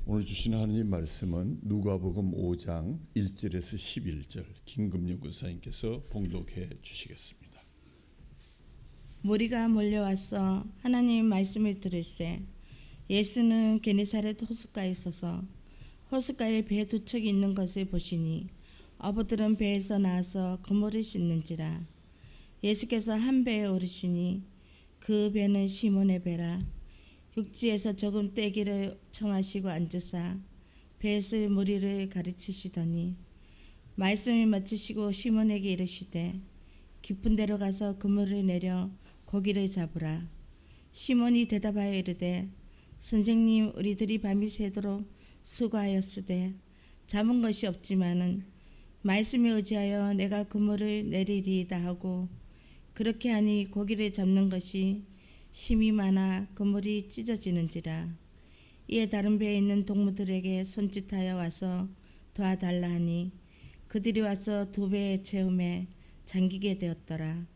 오늘 주신 하나님 말씀은 누가복음 5장 1절에서 11절 김금영 군사님께서 봉독해 주시겠습니다. 무리가 몰려와서 하나님 말씀을 들을새 예수는 게네사렛 호숫가에 있어서 호숫가에 배 두 척이 있는 것을 보시니 어부들은 배에서 나와서 그물을 씻는지라. 예수께서 한 배에 오르시니 그 배는 시몬의 배라. 육지에서 조금 떼기를 청하시고 앉으사 배에서 무리를 가르치시더니 말씀을 마치시고 시몬에게 이르시되 깊은 데로 가서 그물을 내려 고기를 잡으라. 시몬이 대답하여 이르되 선생님, 우리들이 밤이 새도록 수고하였으되 잡은 것이 없지만은 말씀에 의지하여 내가 그물을 내리리이다 하고, 그렇게 하니 고기를 잡는 것이 심이 많아 그물이 찢어지는지라. 이에 다른 배에 있는 동무들에게 손짓하여 와서 도와달라 하니 그들이 와서 두 배에 채움에 잠기게 되었더라.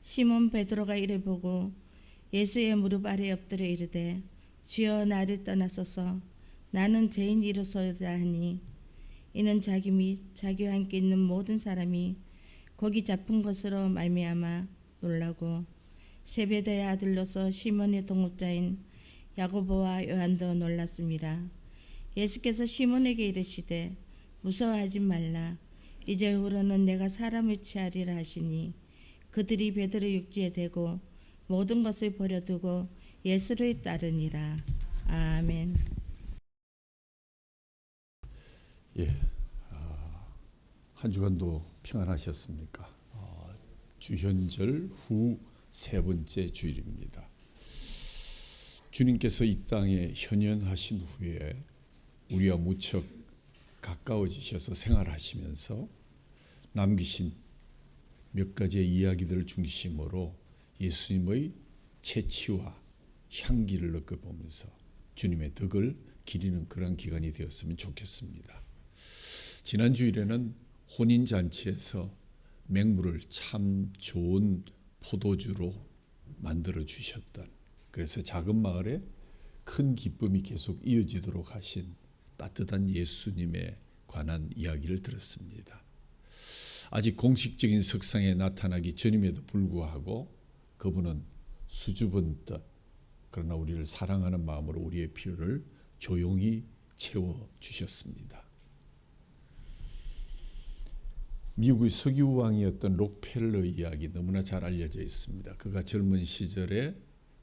시몬 베드로가 이를 보고 예수의 무릎 아래 엎드려 이르되 주여, 나를 떠나소서, 나는 죄인이로소이다 하니, 이는 자기 및 자기와 함께 있는 모든 사람이 고기 잡은 것으로 말미암아 놀라고 세베대의 아들로서 시몬의 동업자인 야고보와 요한도 놀랐습니다. 예수께서 시몬에게 이르시되 무서워하지 말라, 이제후로는 내가 사람을 취하리라 하시니 그들이 베드로 육지에 대고 모든 것을 버려두고 예수를 따르니라. 아멘. 한 주간도 평안하셨습니까? 주현절 후 세 번째 주일입니다. 주님께서 이 땅에 현현하신 후에 우리와 무척 가까워지셔서 생활하시면서 남기신 몇 가지의 이야기들을 중심으로 예수님의 채취와 향기를 느껴보면서 주님의 덕을 기리는 그런 기간이 되었으면 좋겠습니다. 지난 주일에는 혼인잔치에서 맹물을 참 좋은 포도주로 만들어 주셨던, 그래서 작은 마을에 큰 기쁨이 계속 이어지도록 하신 따뜻한 예수님에 관한 이야기를 들었습니다. 아직 공식적인 석상에 나타나기 전임에도 불구하고 그분은 수줍은 듯, 그러나 우리를 사랑하는 마음으로 우리의 필요를 조용히 채워주셨습니다. 미국의 석유 왕이었던 록펠러 이야기 너무나 잘 알려져 있습니다. 그가 젊은 시절에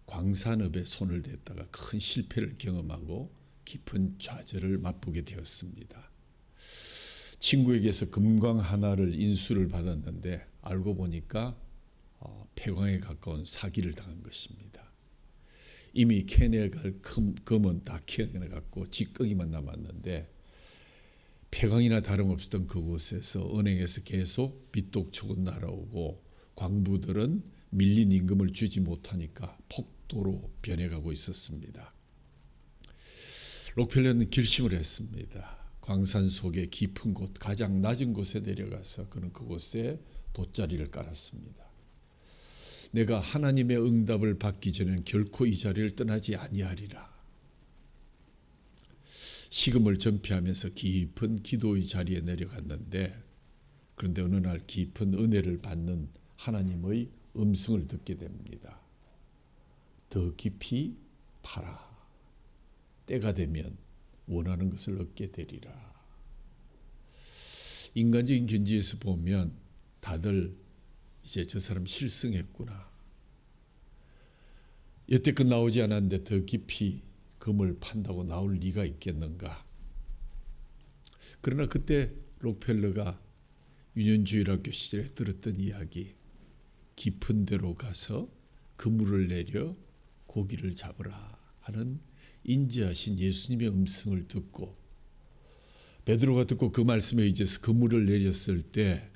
광산업에 손을 댔다가 큰 실패를 경험하고 깊은 좌절을 맛보게 되었습니다. 친구에게서 금광 하나를 인수를 받았는데 알고 보니까 폐광에 가까운 사기를 당한 것입니다. 이미 캐내갈 금은 다 캐내갔고 찌꺼기만 남았는데, 폐광이나 다름없었던 그곳에서 은행에서 계속 빚독촉은 날아오고 광부들은 밀린 임금을 주지 못하니까 폭도로 변해가고 있었습니다. 록펠러는 결심을 했습니다. 광산 속의 깊은 곳, 가장 낮은 곳에 내려가서 그는 그곳에 돗자리를 깔았습니다. 내가 하나님의 응답을 받기 전에는 결코 이 자리를 떠나지 아니하리라. 식음을 전폐하면서 깊은 기도의 자리에 내려갔는데, 그런데 어느 날 깊은 은혜를 받는 하나님의 음성을 듣게 됩니다. 더 깊이 파라. 때가 되면 원하는 것을 얻게 되리라. 인간적인 견지에서 보면 다들 이제 저 사람 실성했구나, 여태껏 나오지 않았는데 더 깊이 금을 판다고 나올 리가 있겠는가. 그러나 그때 록펠러가 유년주일학교 시절에 들었던 이야기, 깊은 데로 가서 그물을 내려 고기를 잡으라 하는 인지하신 예수님의 음성을 듣고, 베드로가 듣고 그 말씀에 의지해서 그물을 내렸을 때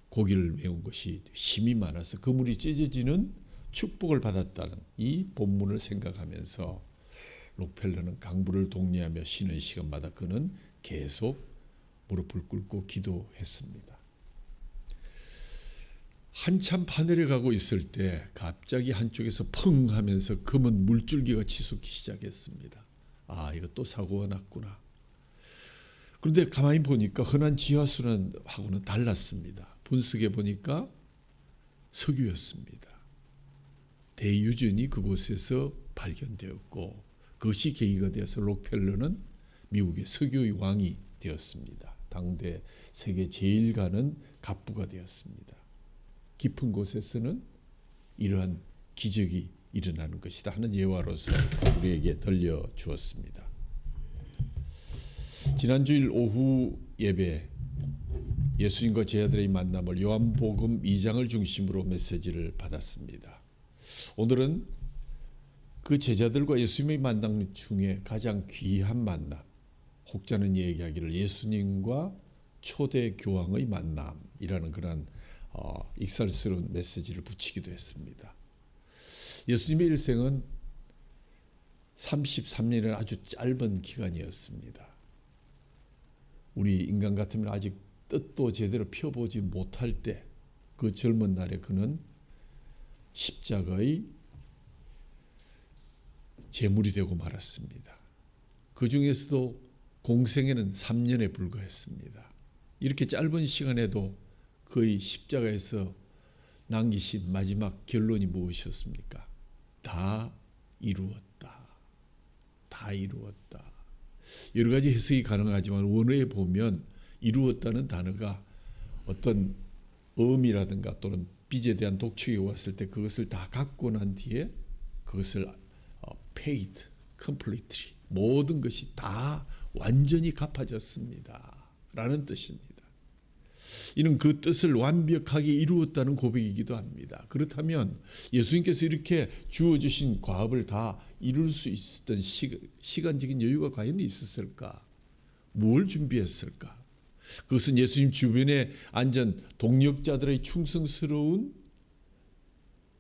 고기를 메운 것이 힘이 많아서 그물이 찢어지는 축복을 받았다는 이 본문을 생각하면서 록펠러는 강부를 독려하며 쉬는 시간마다 그는 계속 무릎을 꿇고 기도했습니다. 한참 파내려가고 있을 때 갑자기 한쪽에서 펑 하면서 금은 물줄기가 치솟기 시작했습니다. 이거 또 사고가 났구나. 그런데 가만히 보니까 흔한 지하수하고는 달랐습니다. 분석해 보니까 석유였습니다. 대유전이 그곳에서 발견되었고 그것이 계기가 되어서 록펠러는 미국의 석유의 왕이 되었습니다. 당대 세계 제일 가는 갑부가 되었습니다. 깊은 곳에서는 이러한 기적이 일어나는 것이다 하는 예화로서 우리에게 들려주었습니다. 지난주일 오후 예배 예수님과 제자들의 만남을 요한복음 2장을 중심으로 메시지를 받았습니다. 오늘은 그 제자들과 예수님의 만남 중에 가장 귀한 만남, 혹자는 얘기하기를 예수님과 초대 교황의 만남이라는 그런 익살스러운 메시지를 붙이기도 했습니다. 예수님의 일생은 33년의 아주 짧은 기간이었습니다. 우리 인간 같으면 아직 뜻도 제대로 펴보지 못할 때 그 젊은 날에 그는 십자가의 제물이 되고 말았습니다. 그 중에서도 공생에는 3년에 불과했습니다. 이렇게 짧은 시간에도 그의 십자가에서 남기신 마지막 결론이 무엇이었습니까? 다 이루었다. 다 이루었다. 여러 가지 해석이 가능하지만 원어에 보면 이루었다는 단어가 어떤 의미라든가 또는 빚에 대한 독촉이 왔을 때 그것을 다 갖고 난 뒤에 그것을 paid, completely 모든 것이 다 완전히 갚아졌습니다. 라는 뜻입니다. 이는 그 뜻을 완벽하게 이루었다는 고백이기도 합니다. 그렇다면 예수님께서 이렇게 주어주신 과업을 다 이룰 수 있었던 시간적인 여유가 과연 있었을까? 뭘 준비했을까? 그것은 예수님 주변에 앉은 동역자들의 충성스러운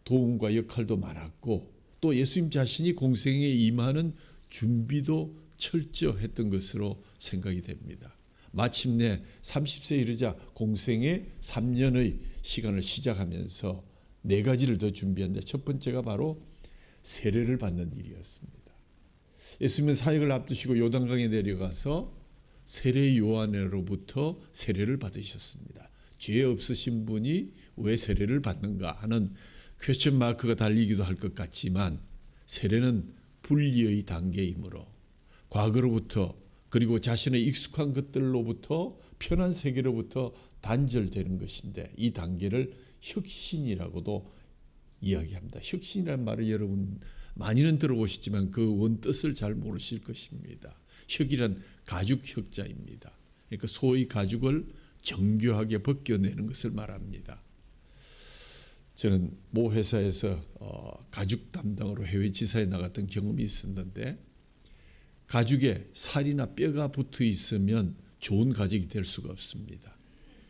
도움과 역할도 많았고 또 예수님 자신이 공생에 임하는 준비도 철저했던 것으로 생각이 됩니다. 마침내 30세에 이르자 공생의 3년의 시간을 시작하면서 4가지를 더 준비했는데 첫 번째가 바로 세례를 받는 일이었습니다. 예수님은 사역을 앞두시고 요단강에 내려가서 세례 요한으로부터 세례를 받으셨습니다. 죄 없으신 분이 왜 세례를 받는가 하는 퀘스천 마크가 달리기도 할 것 같지만 세례는 분리의 단계이므로 과거로부터 그리고 자신의 익숙한 것들로부터 편한 세계로부터 단절되는 것인데 이 단계를 혁신이라고도 이야기합니다. 혁신이라는 말을 여러분 많이는 들어보셨지만 그 원뜻을 잘 모르실 것입니다. 혁이란 가죽 혁자입니다. 그러니까 소의 가죽을 정교하게 벗겨내는 것을 말합니다. 저는 모 회사에서 가죽 담당으로 해외 지사에 나갔던 경험이 있었는데 가죽에 살이나 뼈가 붙어 있으면 좋은 가죽이 될 수가 없습니다.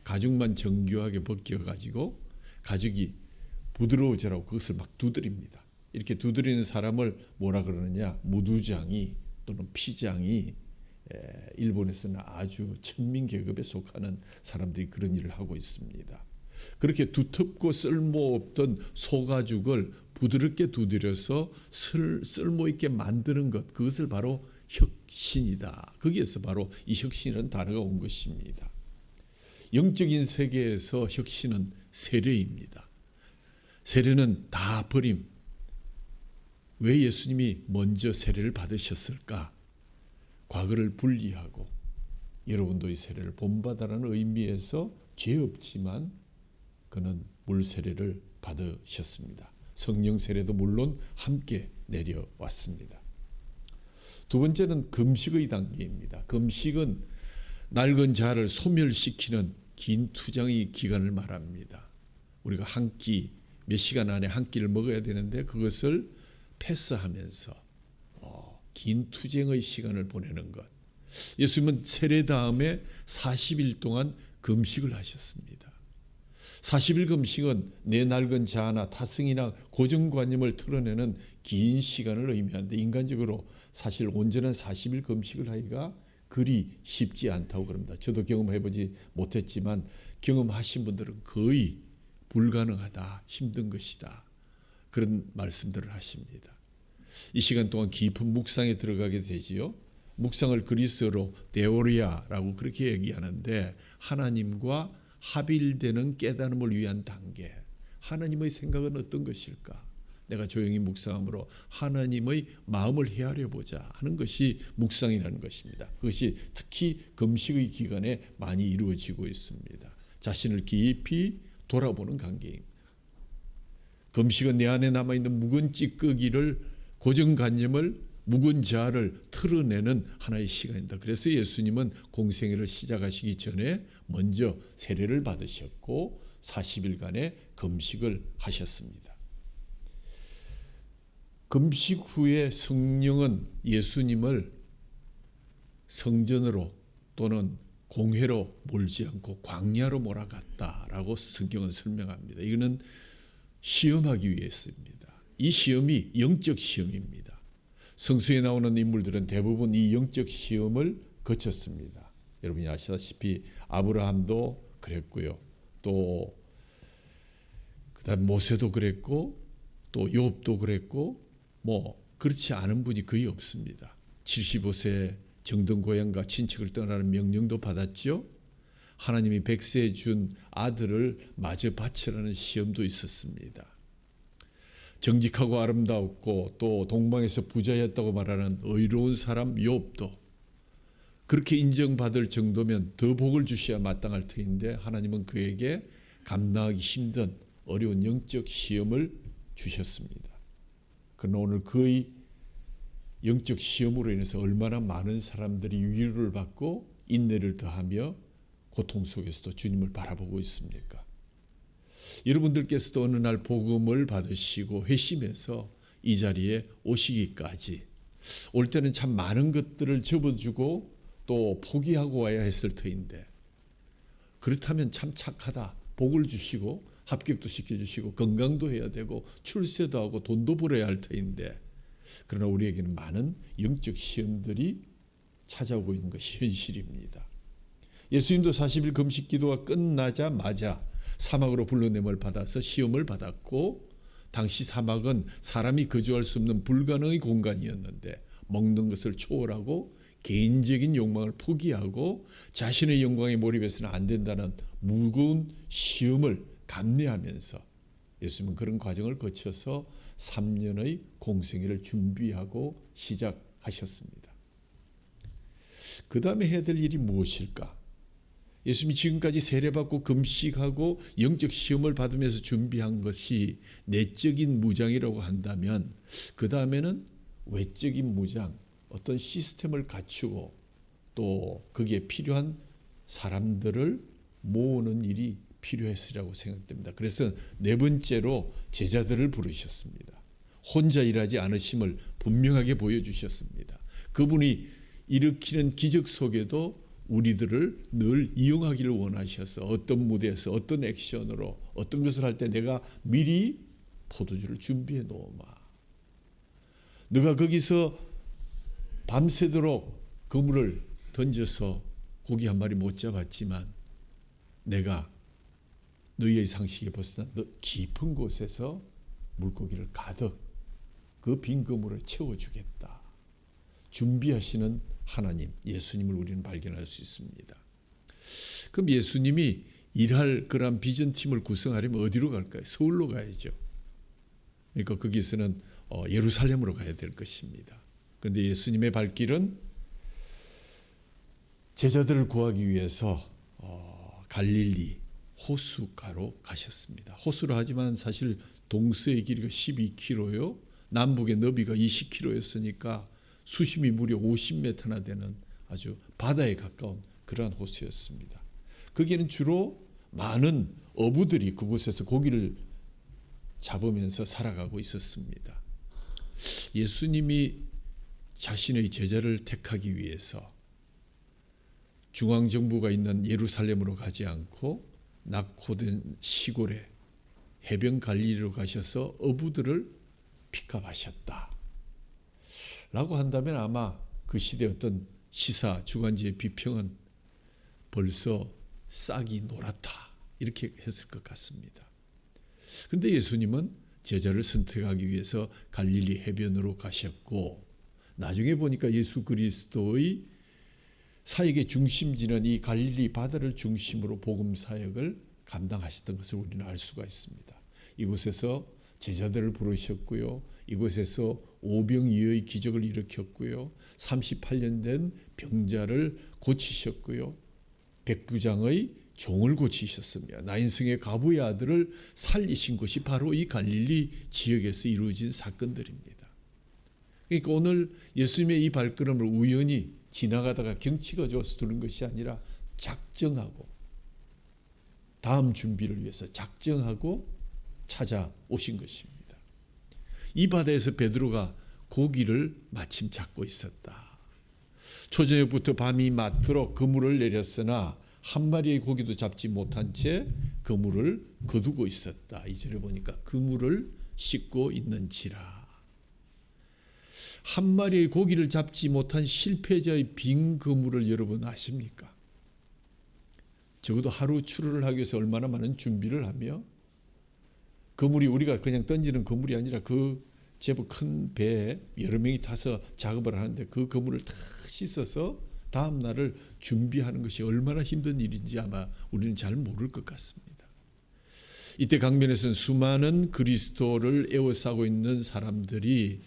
가죽만 정교하게 벗겨가지고 가죽이 부드러워지라고 그것을 막 두드립니다. 이렇게 두드리는 사람을 뭐라 그러느냐? 무두장이 또는 피장이 일본에서는 아주 천민 계급에 속하는 사람들이 그런 일을 하고 있습니다. 그렇게 두텁고 쓸모없던 소가죽을 부드럽게 두드려서 쓸모있게 만드는 것, 그것을 바로 혁신이다. 거기에서 바로 이 혁신이라는 단어가 온 것입니다. 영적인 세계에서 혁신은 세례입니다. 세례는 다 버림. 왜 예수님이 먼저 세례를 받으셨을까? 과거를 분리하고 여러분도 이 세례를 본받아라는 의미에서 죄 없지만 그는 물 세례를 받으셨습니다. 성령 세례도 물론 함께 내려왔습니다. 두 번째는 금식의 단계입니다. 금식은 낡은 자를 소멸시키는 긴 투정의 기간을 말합니다. 우리가 한 끼, 몇 시간 안에 한 끼를 먹어야 되는데 그것을 패스하면서 긴 투쟁의 시간을 보내는 것. 예수님은 세례 다음에 40일 동안 금식을 하셨습니다. 40일 금식은 내 낡은 자아나 타성이나 고정관념을 털어내는 긴 시간을 의미하는데 인간적으로 사실 온전한 40일 금식을 하기가 그리 쉽지 않다고 그럽니다. 저도 경험해보지 못했지만 경험하신 분들은 거의 불가능하다, 힘든 것이다. 그런 말씀들을 하십니다. 이 시간 동안 깊은 묵상에 들어가게 되지요. 묵상을 그리스어로 데오리아라고 그렇게 얘기하는데 하나님과 합일되는 깨달음을 위한 단계. 하나님의 생각은 어떤 것일까? 내가 조용히 묵상함으로 하나님의 마음을 헤아려 보자 하는 것이 묵상이라는 것입니다. 그것이 특히 금식의 기간에 많이 이루어지고 있습니다. 자신을 깊이 돌아보는 관계입니다. 금식은 내 안에 남아있는 묵은 찌꺼기를 고정관념을 묵은 자를 털어내는 하나의 시간입니다. 그래서 예수님은 공생애를 시작하시기 전에 먼저 세례를 받으셨고 40일간의 금식을 하셨습니다. 금식 후에 성령은 예수님을 성전으로 또는 공회로 몰지 않고 광야로 몰아갔다라고 성경은 설명합니다. 이거는 시험하기 위해서입니다. 이 시험이 영적 시험입니다. 성서에 나오는 인물들은 대부분 이 영적 시험을 거쳤습니다. 여러분이 아시다시피 아브라함도 그랬고요. 또 그다음 모세도 그랬고 또 욥도 그랬고 그렇지 않은 분이 거의 없습니다. 75세 정든 고향과 친척을 떠나는 명령도 받았죠. 하나님이 백세에 준 아들을 마저 바치라는 시험도 있었습니다. 정직하고 아름다웠고 또 동방에서 부자였다고 말하는 의로운 사람 욥도 그렇게 인정받을 정도면 더 복을 주셔야 마땅할 터인데 하나님은 그에게 감당하기 힘든 어려운 영적 시험을 주셨습니다. 그러나 오늘 그의 영적 시험으로 인해서 얼마나 많은 사람들이 위로를 받고 인내를 더하며 고통 속에서도 주님을 바라보고 있습니까? 여러분들께서도 어느 날 복음을 받으시고 회심해서 이 자리에 오시기까지 올 때는 참 많은 것들을 접어주고 또 포기하고 와야 했을 터인데 그렇다면 참 착하다. 복을 주시고 합격도 시켜주시고 건강도 해야 되고 출세도 하고 돈도 벌어야 할 터인데 그러나 우리에게는 많은 영적 시험들이 찾아오고 있는 것이 현실입니다. 예수님도 40일 금식 기도가 끝나자마자 사막으로 불러냄을 받아서 시험을 받았고 당시 사막은 사람이 거주할 수 없는 불가능의 공간이었는데 먹는 것을 초월하고 개인적인 욕망을 포기하고 자신의 영광에 몰입해서는 안 된다는 무거운 시험을 감내하면서 예수님은 그런 과정을 거쳐서 3년의 공생애를 준비하고 시작하셨습니다. 그 다음에 해야 될 일이 무엇일까? 예수님이 지금까지 세례받고 금식하고 영적 시험을 받으면서 준비한 것이 내적인 무장이라고 한다면 그 다음에는 외적인 무장, 어떤 시스템을 갖추고 또 거기에 필요한 사람들을 모으는 일이 필요했으리라고 생각됩니다. 그래서 네 번째로 제자들을 부르셨습니다. 혼자 일하지 않으심을 분명하게 보여주셨습니다. 그분이 일으키는 기적 속에도 우리들을 늘 이용하기를 원하셔서 어떤 무대에서 어떤 액션으로 어떤 것을 할 때 내가 미리 포도주를 준비해 놓으마. 너가 거기서 밤새도록 그물을 던져서 고기 한 마리 못 잡았지만 내가 너희의 상식에 벗어나 깊은 곳에서 물고기를 가득 그 빈 그물을 채워주겠다. 준비하시는 하나님, 예수님을 우리는 발견할 수 있습니다. 그럼 예수님이 일할 그런 비전팀을 구성하려면 어디로 갈까요? 서울로 가야죠. 그러니까 거기서는 예루살렘으로 가야 될 것입니다. 그런데 예수님의 발길은 제자들을 구하기 위해서 갈릴리 호수가로 가셨습니다. 호수로 하지만 사실 동서의 길이가 12km요. 남북의 너비가 20km였으니까 수심이 무려 50m나 되는 아주 바다에 가까운 그러한 호수였습니다. 거기에는 주로 많은 어부들이 그곳에서 고기를 잡으면서 살아가고 있었습니다. 예수님이 자신의 제자를 택하기 위해서 중앙정부가 있는 예루살렘으로 가지 않고 낙후된 시골에 해변 갈릴리로 가셔서 어부들을 픽업하셨다 라고 한다면 아마 그 시대 어떤 시사 주간지의 비평은 벌써 싹이 놀았다 이렇게 했을 것 같습니다. 그런데 예수님은 제자를 선택하기 위해서 갈릴리 해변으로 가셨고, 나중에 보니까 예수 그리스도의 사역의 중심지는 이 갈릴리 바다를 중심으로 복음 사역을 감당하셨던 것을 우리는 알 수가 있습니다. 이곳에서 제자들을 부르셨고요. 이곳에서 오병이어의 기적을 일으켰고요. 38년 된 병자를 고치셨고요. 백부장의 종을 고치셨습니다. 나인성의 과부의 아들을 살리신 것이 바로 이 갈릴리 지역에서 이루어진 사건들입니다. 그러니까 오늘 예수님의 이 발걸음을 우연히 지나가다가 경치가 좋아서 두는 것이 아니라 작정하고, 다음 준비를 위해서 작정하고 찾아오신 것입니다. 이 바다에서 베드로가 고기를 마침 잡고 있었다. 초저녁부터 밤이 맞도록 그물을 내렸으나 한 마리의 고기도 잡지 못한 채 그물을 거두고 있었다. 2절에 보니까 그물을 씻고 있는지라. 한 마리의 고기를 잡지 못한 실패자의 빈 그물을 여러분 아십니까? 적어도 하루 출하를 하기 위해서 얼마나 많은 준비를 하며, 그물이 우리가 그냥 던지는 그물이 아니라 그 제법 큰 배에 여러 명이 타서 작업을 하는데 그 그물을 다 씻어서 다음 날을 준비하는 것이 얼마나 힘든 일인지 아마 우리는 잘 모를 것 같습니다. 이때 강변에서는 수많은 그리스도를 에워싸고 있는 사람들이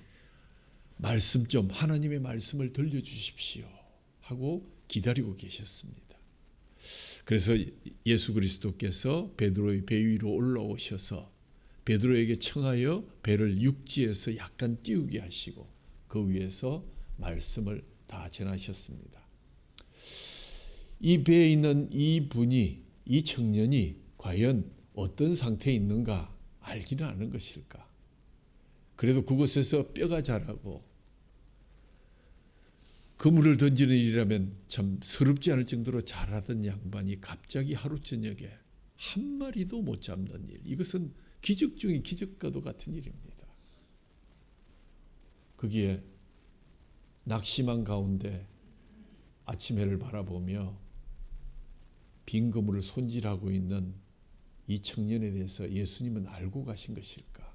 말씀 좀, 하나님의 말씀을 들려주십시오 하고 기다리고 계셨습니다. 그래서 예수 그리스도께서 베드로의 배 위로 올라오셔서 베드로에게 청하여 배를 육지에서 약간 띄우게 하시고 그 위에서 말씀을 다 전하셨습니다. 이 배에 있는 이 분이, 이 청년이 과연 어떤 상태에 있는가 알기는 아는 것일까? 그래도 그곳에서 뼈가 자라고 그물을 던지는 일이라면 참 서럽지 않을 정도로 잘하던 양반이 갑자기 하루 저녁에 한 마리도 못 잡는 일, 이것은 기적 중의 기적과도 같은 일입니다. 거기에 낙심한 가운데 아침 해를 바라보며 빈 그물을 손질하고 있는 이 청년에 대해서 예수님은 알고 가신 것일까?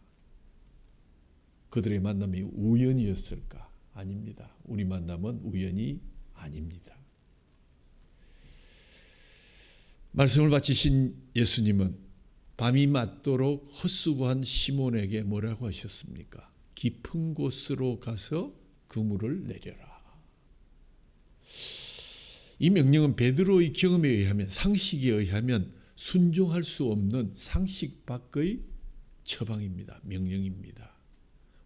그들의 만남이 우연이었을까? 아닙니다. 우리 만남은 우연이 아닙니다. 말씀을 마치신 예수님은 밤이 맞도록 헛수고한 시몬에게 뭐라고 하셨습니까? 깊은 곳으로 가서 그물을 내려라. 이 명령은 베드로의 경험에 의하면, 상식에 의하면 순종할 수 없는 상식 밖의 처방입니다. 명령입니다.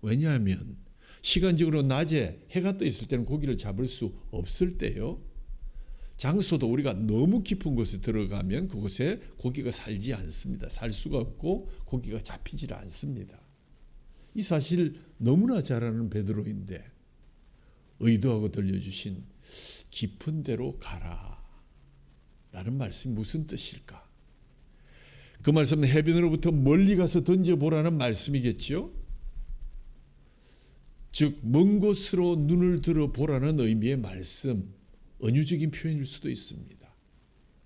왜냐하면 시간적으로 낮에 해가 떠 있을 때는 고기를 잡을 수 없을 때요. 장소도 우리가 너무 깊은 곳에 들어가면 그곳에 고기가 살지 않습니다. 살 수가 없고 고기가 잡히질 않습니다. 이 사실 너무나 잘 아는 베드로인데 의도하고 들려주신 깊은 데로 가라 라는 말씀이 무슨 뜻일까? 그 말씀은 해변으로부터 멀리 가서 던져보라는 말씀이겠죠. 즉 먼 곳으로 눈을 들어보라는 의미의 말씀, 은유적인 표현일 수도 있습니다.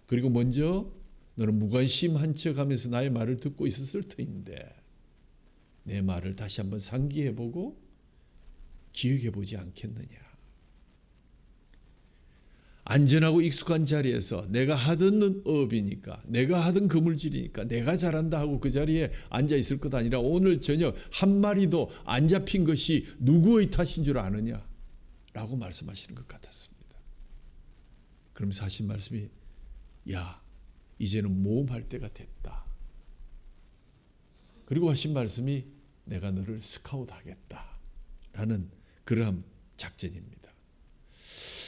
그리고 먼저 너는 무관심한 척하면서 나의 말을 듣고 있었을 터인데 내 말을 다시 한번 상기해보고 기억해보지 않겠느냐. 안전하고 익숙한 자리에서 내가 하던 업이니까, 내가 하던 그물질이니까 내가 잘한다 하고 그 자리에 앉아 있을 것 아니라 오늘 저녁 한 마리도 안 잡힌 것이 누구의 탓인 줄 아느냐 라고 말씀하시는 것 같았습니다. 그러면서 하신 말씀이, 야, 이제는 모험할 때가 됐다. 그리고 하신 말씀이, 내가 너를 스카웃하겠다 라는 그러한 작전입니다.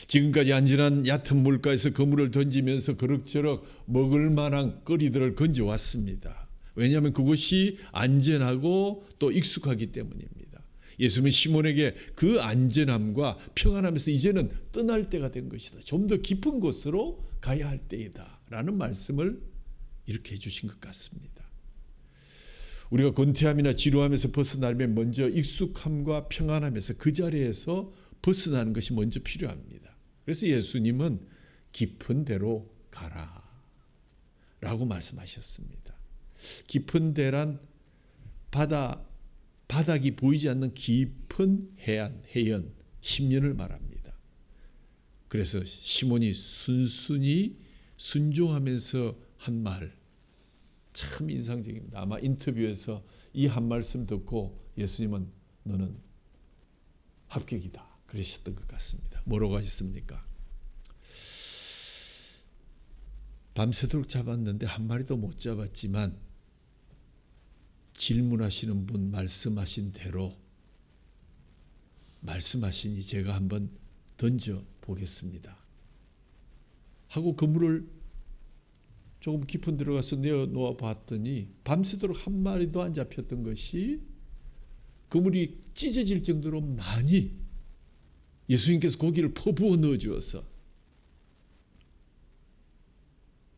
지금까지 안전한 얕은 물가에서 그물을 던지면서 그럭저럭 먹을 만한 거리들을 건져왔습니다. 왜냐하면 그곳이 안전하고 또 익숙하기 때문입니다. 예수님은 시몬에게 그 안전함과 평안함에서 이제는 떠날 때가 된 것이다. 좀 더 깊은 곳으로 가야 할 때이다 라는 말씀을 이렇게 해주신 것 같습니다. 우리가 권태함이나 지루함에서 벗어나려면 먼저 익숙함과 평안함에서 그 자리에서 벗어나는 것이 먼저 필요합니다. 그래서 예수님은 깊은 데로 가라 라고 말씀하셨습니다. 깊은 데란 바다 바닥이 보이지 않는 깊은 해연 10년을 말합니다. 그래서 시몬이 순순히 순종하면서 한 말 참 인상적입니다. 아마 인터뷰에서 이 한 말씀 듣고 예수님은 너는 합격이다 그러셨던 것 같습니다. 뭐라고 하셨습니까? 밤새도록 잡았는데 한 마리도 못 잡았지만 질문하시는 분 말씀하신 대로 말씀하시니 제가 한번 던져 보겠습니다 하고 그물을 조금 깊은 들어가서 내어놓아 봤더니 밤새도록 한 마리도 안 잡혔던 것이 그물이 찢어질 정도로 많이 예수님께서 고기를 퍼부어 넣어주어서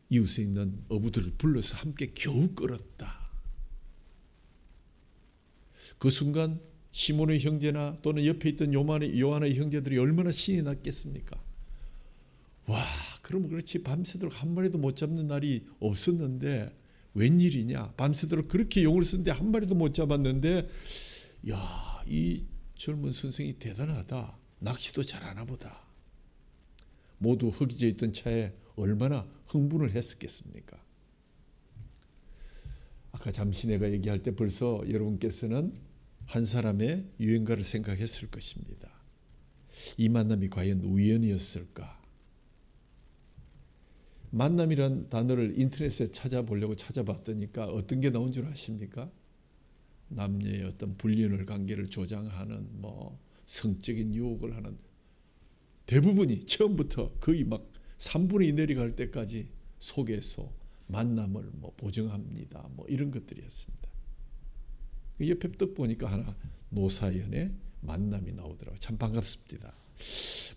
이웃에 있는 어부들을 불러서 함께 겨우 끌었다. 그 순간 시몬의 형제나 또는 옆에 있던 요한의 형제들이 얼마나 신이 났겠습니까? 와, 그러면 그렇지 밤새도록 한 마리도 못 잡는 날이 없었는데 웬일이냐? 밤새도록 그렇게 용을 쓰는데 한 마리도 못 잡았는데 야, 이 젊은 선생이 대단하다. 낚시도 잘하나 보다. 모두 흙이져 있던 차에 얼마나 흥분을 했었겠습니까? 아까 잠시 내가 얘기할 때 벌써 여러분께서는 한 사람의 유행가를 생각했을 것입니다. 이 만남이 과연 우연이었을까? 만남이란 단어를 인터넷에 찾아보려고 찾아봤더니까 어떤 게 나온 줄 아십니까? 남녀의 어떤 불륜을 관계를 조장하는 성적인 유혹을 하는 대부분이 처음부터 거의 막 3분의 2 내려갈 때까지 속에서 만남을 보정합니다. 이런 것들이었습니다. 옆에 떡 보니까 하나 노사연의 만남이 나오더라고요. 참 반갑습니다.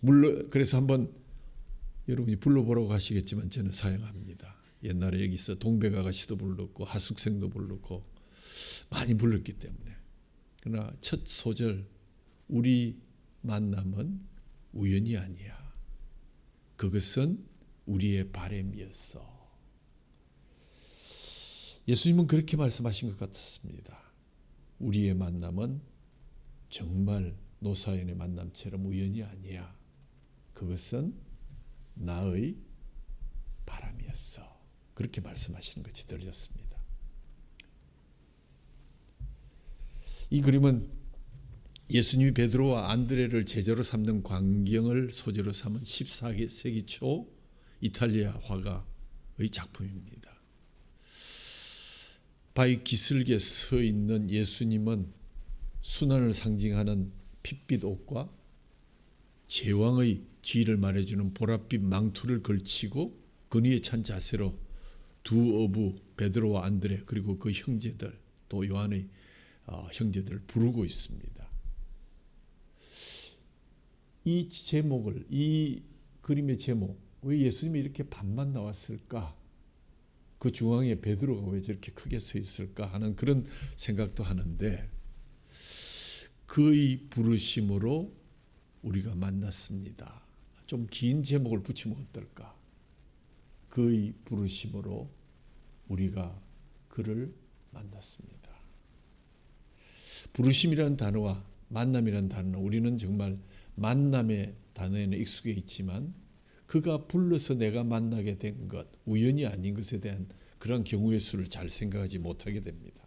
물론 그래서 한번 여러분이 불러보라고 하시겠지만 저는 사용합니다. 옛날에 여기서 동백아가씨도 불렀고 하숙생도 불렀고 많이 불렀기 때문에. 그러나 첫 소절 우리 만남은 우연이 아니야. 그것은 우리의 바람이었어. 예수님은 그렇게 말씀하신 것 같았습니다. 우리의 만남은 정말 노사연의 만남처럼 우연이 아니야. 그것은 나의 바람이었어. 그렇게 말씀하시는 것이 들렸습니다. 이 그림은 예수님이 베드로와 안드레를 제자로 삼는 광경을 소재로 삼은 14세기 초 이탈리아 화가의 작품입니다. 바위 기슭에 서 있는 예수님은 순환을 상징하는 핏빛 옷과 제왕의 지위를 말해주는 보랏빛 망토를 걸치고 근위에 찬 자세로 두 어부 베드로와 안드레 그리고 그 형제들 또 요한의 형제들을 부르고 있습니다. 이 제목을 이 그림의 제목 왜 예수님이 이렇게 밤만 나왔을까? 그 중앙에 베드로가 왜 저렇게 크게 서 있을까 하는 그런 생각도 하는데 그의 부르심으로 우리가 만났습니다. 좀 긴 제목을 붙이면 어떨까? 그의 부르심으로 우리가 그를 만났습니다. 부르심이라는 단어와 만남이라는 단어는 우리는 정말 만남의 단어에는 익숙해 있지만 그가 불러서 내가 만나게 된 것, 우연이 아닌 것에 대한 그런 경우의 수를 잘 생각하지 못하게 됩니다.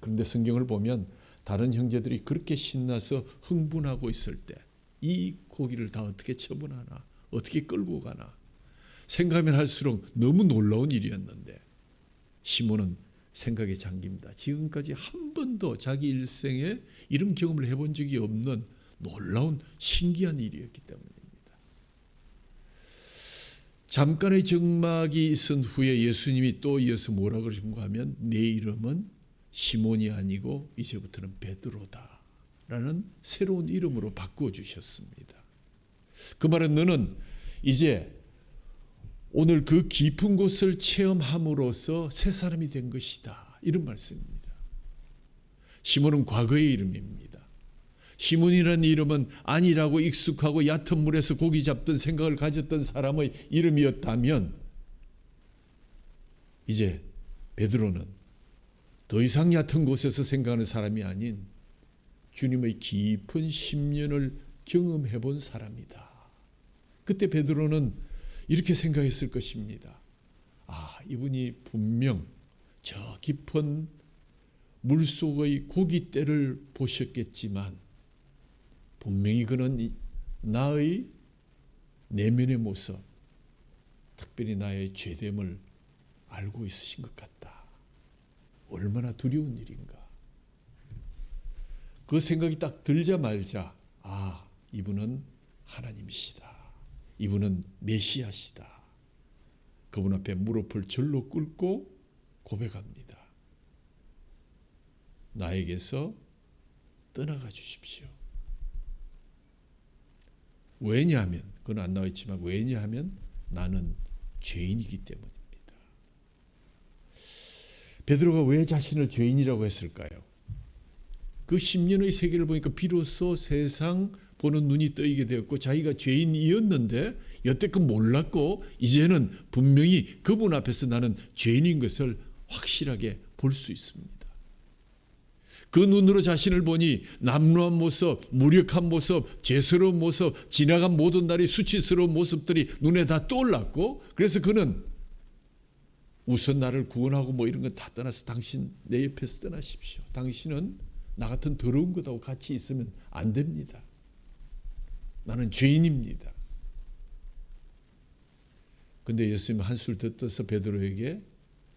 그런데 성경을 보면 다른 형제들이 그렇게 신나서 흥분하고 있을 때 이 고기를 다 어떻게 처분하나, 어떻게 끌고 가나 생각하면 할수록 너무 놀라운 일이었는데 시몬은 생각에 잠깁니다. 지금까지 한 번도 자기 일생에 이런 경험을 해본 적이 없는 놀라운 신기한 일이었기 때문입니다. 잠깐의 적막이 있은 후에 예수님이 또 이어서 뭐라 그러신가 하면 내 이름은 시몬이 아니고 이제부터는 베드로다 라는 새로운 이름으로 바꾸어 주셨습니다. 그 말은 너는 이제 오늘 그 깊은 곳을 체험함으로써 새 사람이 된 것이다. 이런 말씀입니다. 시몬은 과거의 이름입니다. 시몬이라는 이름은 아니라고 익숙하고 얕은 물에서 고기 잡던 생각을 가졌던 사람의 이름이었다면 이제 베드로는 더 이상 얕은 곳에서 생각하는 사람이 아닌 주님의 깊은 심년을 경험해 본 사람이다. 그때 베드로는 이렇게 생각했을 것입니다. 아, 이분이 분명 저 깊은 물속의 고깃대를 보셨겠지만 분명히 그는 나의 내면의 모습, 특별히 나의 죄됨을 알고 있으신 것 같다. 얼마나 두려운 일인가. 그 생각이 딱 들자마자 아, 이분은 하나님이시다. 이분은 메시아시다. 그분 앞에 무릎을 절로 꿇고 고백합니다. 나에게서 떠나가 주십시오. 왜냐하면, 그건 안 나와 있지만 왜냐하면 나는 죄인이기 때문입니다. 베드로가 왜 자신을 죄인이라고 했을까요? 그 10년의 세계를 보니까 비로소 세상 보는 눈이 떠이게 되었고 자기가 죄인이었는데 여태껏 몰랐고 이제는 분명히 그분 앞에서 나는 죄인인 것을 확실하게 볼 수 있습니다. 그 눈으로 자신을 보니 남루한 모습, 무력한 모습, 죄스러운 모습, 지나간 모든 날이 수치스러운 모습들이 눈에 다 떠올랐고 그래서 그는 우선 나를 구원하고 뭐 이런 건 다 떠나서 당신 내 옆에서 떠나십시오. 당신은 나 같은 더러운 것하고 같이 있으면 안 됩니다. 나는 죄인입니다. 근데 예수님은 한술 더 떠서 베드로에게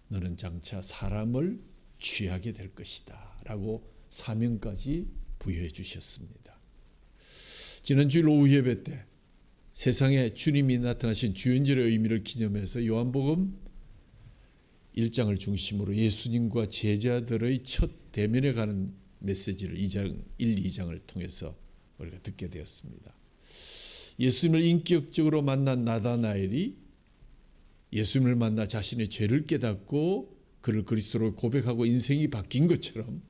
너는 장차 사람을 취하게 될 것이다 라고 사명까지 부여해 주셨습니다. 지난 주일 오후 예배 때 세상에 주님이 나타나신 주연절의 의미를 기념해서 요한복음 1장을 중심으로 예수님과 제자들의 첫 대면에 가는 메시지를 1, 2장을 통해서 우리가 듣게 되었습니다. 예수님을 인격적으로 만난 나다나엘이 예수님을 만나 자신의 죄를 깨닫고 그를 그리스도로 고백하고 인생이 바뀐 것처럼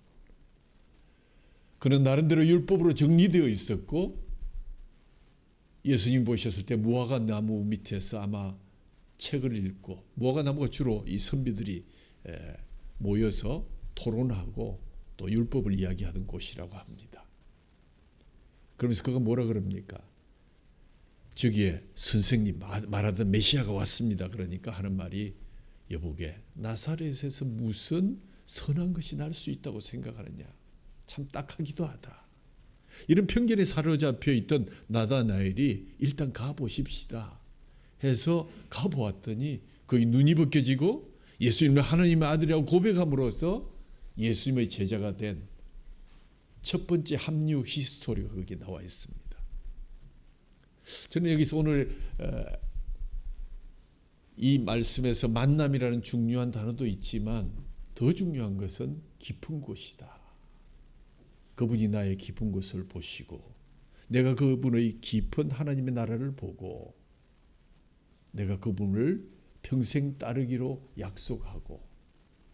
그는 나름대로 율법으로 정리되어 있었고 예수님 보셨을 때 무화과 나무 밑에서 아마 책을 읽고 무화과 나무가 주로 이 선비들이 모여서 토론하고 또 율법을 이야기하던 곳이라고 합니다. 그러면서 그가 뭐라 그럽니까? 저기에 선생님 말하던 메시아가 왔습니다. 그러니까 하는 말이 여보게 나사렛에서 무슨 선한 것이 날 수 있다고 생각하느냐. 참 딱하기도 하다. 이런 편견에 사로잡혀 있던 나다나엘이 일단 가보십시다 해서 가보았더니 그의 눈이 벗겨지고 예수님을 하나님의 아들이라고 고백함으로써 예수님의 제자가 된 첫 번째 합류 히스토리가 거기에 나와 있습니다. 저는 여기서 오늘 이 말씀에서 만남이라는 중요한 단어도 있지만 더 중요한 것은 깊은 곳이다. 그분이 나의 깊은 곳을 보시고 내가 그분의 깊은 하나님의 나라를 보고 내가 그분을 평생 따르기로 약속하고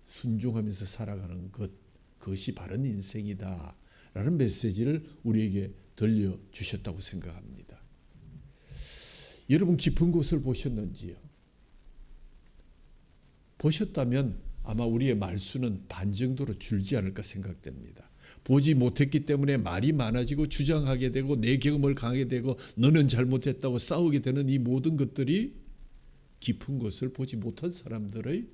순종하면서 살아가는 것, 그것이 바른 인생이다 라는 메시지를 우리에게 들려주셨다고 생각합니다. 여러분 깊은 곳을 보셨는지요? 보셨다면 아마 우리의 말수는 반 정도로 줄지 않을까 생각됩니다. 보지 못했기 때문에 말이 많아지고 주장하게 되고 내 경험을 강하게 되고 너는 잘못했다고 싸우게 되는 이 모든 것들이 깊은 곳을 보지 못한 사람들의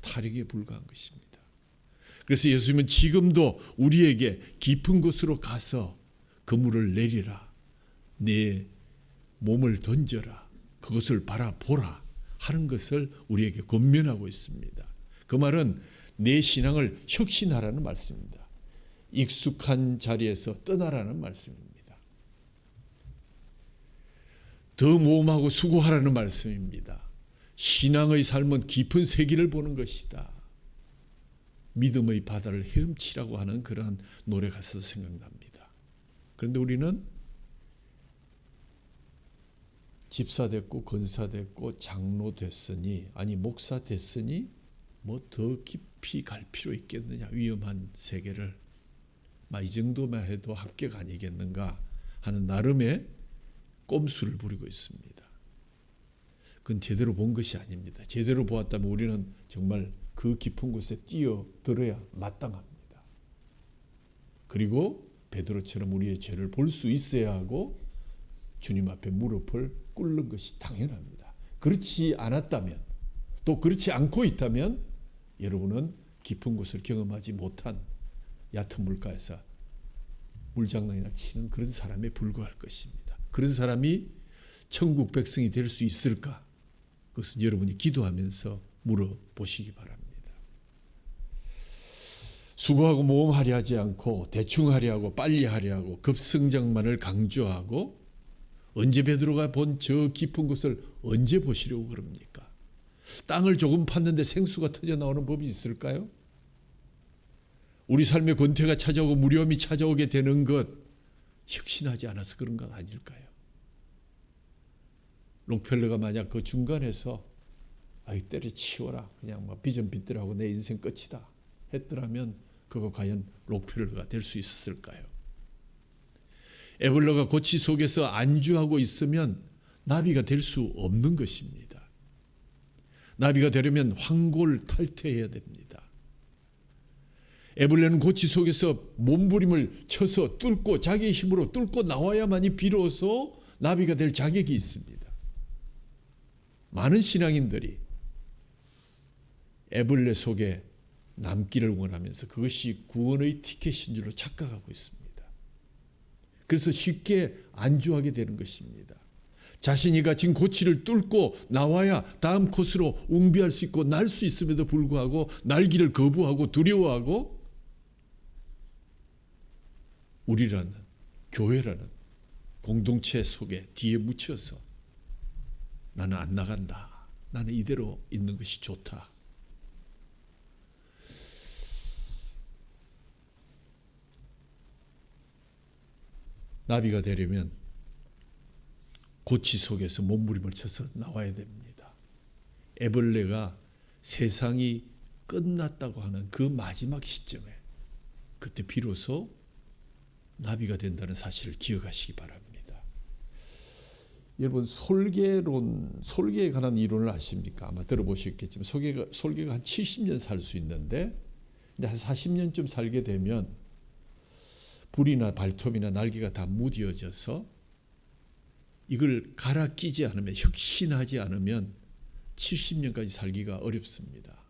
탈익에 불과한 것입니다. 그래서 예수님은 지금도 우리에게 깊은 곳으로 가서 그물을 내리라. 내 몸을 던져라. 그것을 바라보라 하는 것을 우리에게 권면하고 있습니다. 그 말은 내 신앙을 혁신하라는 말씀입니다. 익숙한 자리에서 떠나라는 말씀입니다. 더 모험하고 수고하라는 말씀입니다. 신앙의 삶은 깊은 세계를 보는 것이다. 믿음의 바다를 헤엄치라고 하는 그러한 노래 가사도 생각납니다. 그런데 우리는 집사 됐고 권사 됐고 장로 됐으니 아니 목사 됐으니 뭐 더 깊이 갈 필요 있겠느냐. 위험한 세계를 이 정도만 해도 합격 아니겠는가 하는 나름의 꼼수를 부리고 있습니다. 그건 제대로 본 것이 아닙니다. 제대로 보았다면 우리는 정말 그 깊은 곳에 뛰어들어야 마땅합니다. 그리고 베드로처럼 우리의 죄를 볼 수 있어야 하고 주님 앞에 무릎을 꿇는 것이 당연합니다. 그렇지 않았다면, 또 그렇지 않고 있다면 여러분은 깊은 곳을 경험하지 못한 얕은 물가에서 물장난이나 치는 그런 사람에 불과할 것입니다. 그런 사람이 천국 백성이 될 수 있을까? 그것은 여러분이 기도하면서 물어보시기 바랍니다. 수고하고 모험하려 하지 않고 대충 하려 하고 빨리 하려 하고 급성장만을 강조하고 언제 베드로가 본 저 깊은 곳을 언제 보시려고 그럽니까? 땅을 조금 팠는데 생수가 터져 나오는 법이 있을까요? 우리 삶의 권태가 찾아오고 무료함이 찾아오게 되는 것 혁신하지 않아서 그런 건 아닐까요? 록펠러가 만약 그 중간에서 아이 때려치워라 그냥 뭐 비전빗대라고 내 인생 끝이다 했더라면 그거 과연 록펠러가 될 수 있었을까요? 에벌러가 고치 속에서 안주하고 있으면 나비가 될 수 없는 것입니다. 나비가 되려면 황골 탈퇴해야 됩니다. 에벌레는 고치 속에서 몸부림을 쳐서 뚫고 자기의 힘으로 뚫고 나와야만이 비로소 나비가 될 자격이 있습니다. 많은 신앙인들이 에벌레 속에 남기를 원하면서 그것이 구원의 티켓인 줄로 착각하고 있습니다. 그래서 쉽게 안주하게 되는 것입니다. 자신이 가진 고치를 뚫고 나와야 다음 코스로 웅비할 수 있고 날 수 있음에도 불구하고 날기를 거부하고 두려워하고 우리라는 교회라는 공동체 속에 뒤에 묻혀서 나는 안 나간다. 나는 이대로 있는 것이 좋다. 나비가 되려면 고치 속에서 몸부림을 쳐서 나와야 됩니다. 에벌레가 세상이 끝났다고 하는 그 마지막 시점에 그때 비로소 나비가 된다는 사실을 기억하시기 바랍니다. 여러분 솔개에 관한 이론을 아십니까? 아마 들어보셨겠지만 솔개가 한 70년 살 수 있는데 근데 한 40년쯤 살게 되면 불이나 발톱이나 날개가 다 무뎌져서 이걸 갈아 끼지 않으면 혁신하지 않으면 70년까지 살기가 어렵습니다.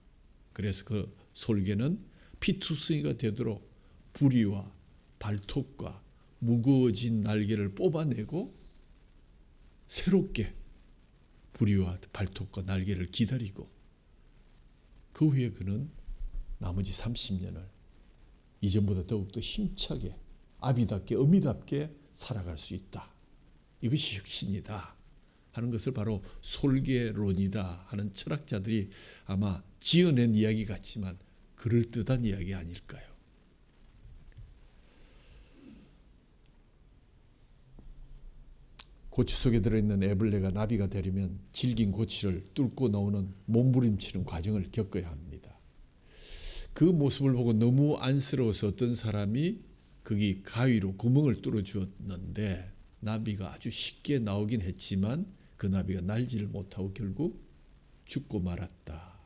그래서 그 솔개는 피투성이가 되도록 부리와 발톱과 무거워진 날개를 뽑아내고 새롭게 부리와 발톱과 날개를 기다리고 그 후에 그는 나머지 30년을 이전보다 더욱더 힘차게 아비답게 어미답게 살아갈 수 있다. 이것이 혁신이다 하는 것을 바로 솔개론이다 하는 철학자들이 아마 지어낸 이야기 같지만 그럴듯한 이야기 아닐까요? 고치 속에 들어있는 에벌레가 나비가 되려면 질긴 고치를 뚫고 나오는 몸부림치는 과정을 겪어야 합니다. 그 모습을 보고 너무 안쓰러워서 어떤 사람이 거기 가위로 구멍을 뚫어 주었는데 나비가 아주 쉽게 나오긴 했지만 그 나비가 날지를 못하고 결국 죽고 말았다.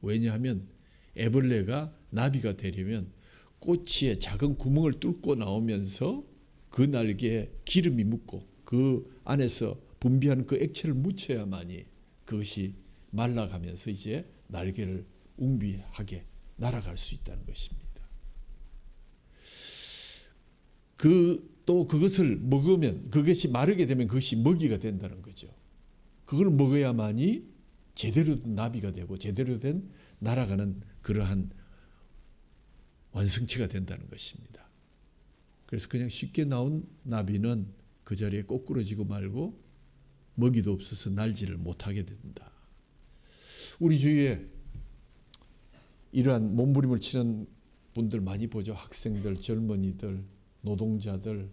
왜냐하면 애벌레가 나비가 되려면 꼬치에 작은 구멍을 뚫고 나오면서 그 날개에 기름이 묻고 그 안에서 분비하는 그 액체를 묻혀야만이 그것이 말라가면서 이제 날개를 웅비하게 날아갈 수 있다는 것입니다. 또 그것을 먹으면 그것이 마르게 되면 그것이 먹이가 된다는 거죠. 그걸 먹어야만이 제대로 된 나비가 되고 제대로 된 날아가는 그러한 완성체가 된다는 것입니다. 그래서 그냥 쉽게 나온 나비는 그 자리에 꼬꾸러지고 말고 먹이도 없어서 날지를 못하게 된다. 우리 주위에 이러한 몸부림을 치는 분들 많이 보죠. 학생들, 젊은이들, 노동자들.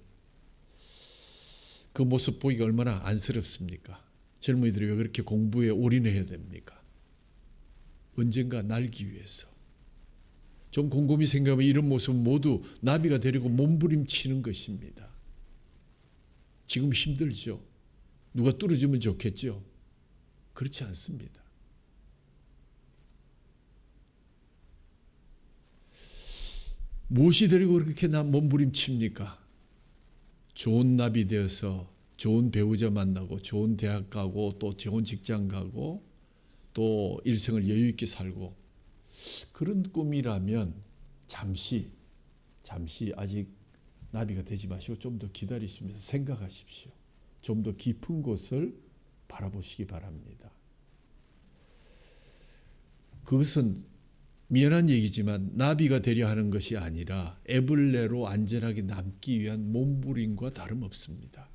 그 모습 보기가 얼마나 안쓰럽습니까? 젊은이들이 왜 그렇게 공부에 올인해야 됩니까? 언젠가 날기 위해서. 좀 곰곰이 생각하면 이런 모습은 모두 나비가 되려고 몸부림치는 것입니다. 지금 힘들죠. 누가 뚫어주면 좋겠죠. 그렇지 않습니다. 무엇이 되려고 그렇게 몸부림칩니까? 좋은 나비 되어서 좋은 배우자 만나고 좋은 대학 가고 또 좋은 직장 가고 또 일생을 여유 있게 살고 그런 꿈이라면 잠시 아직 나비가 되지 마시고 좀 더 기다리시면서 생각하십시오. 좀 더 깊은 곳을 바라보시기 바랍니다. 그것은 미안한 얘기지만 나비가 되려 하는 것이 아니라 애벌레로 안전하게 남기 위한 몸부림과 다름없습니다.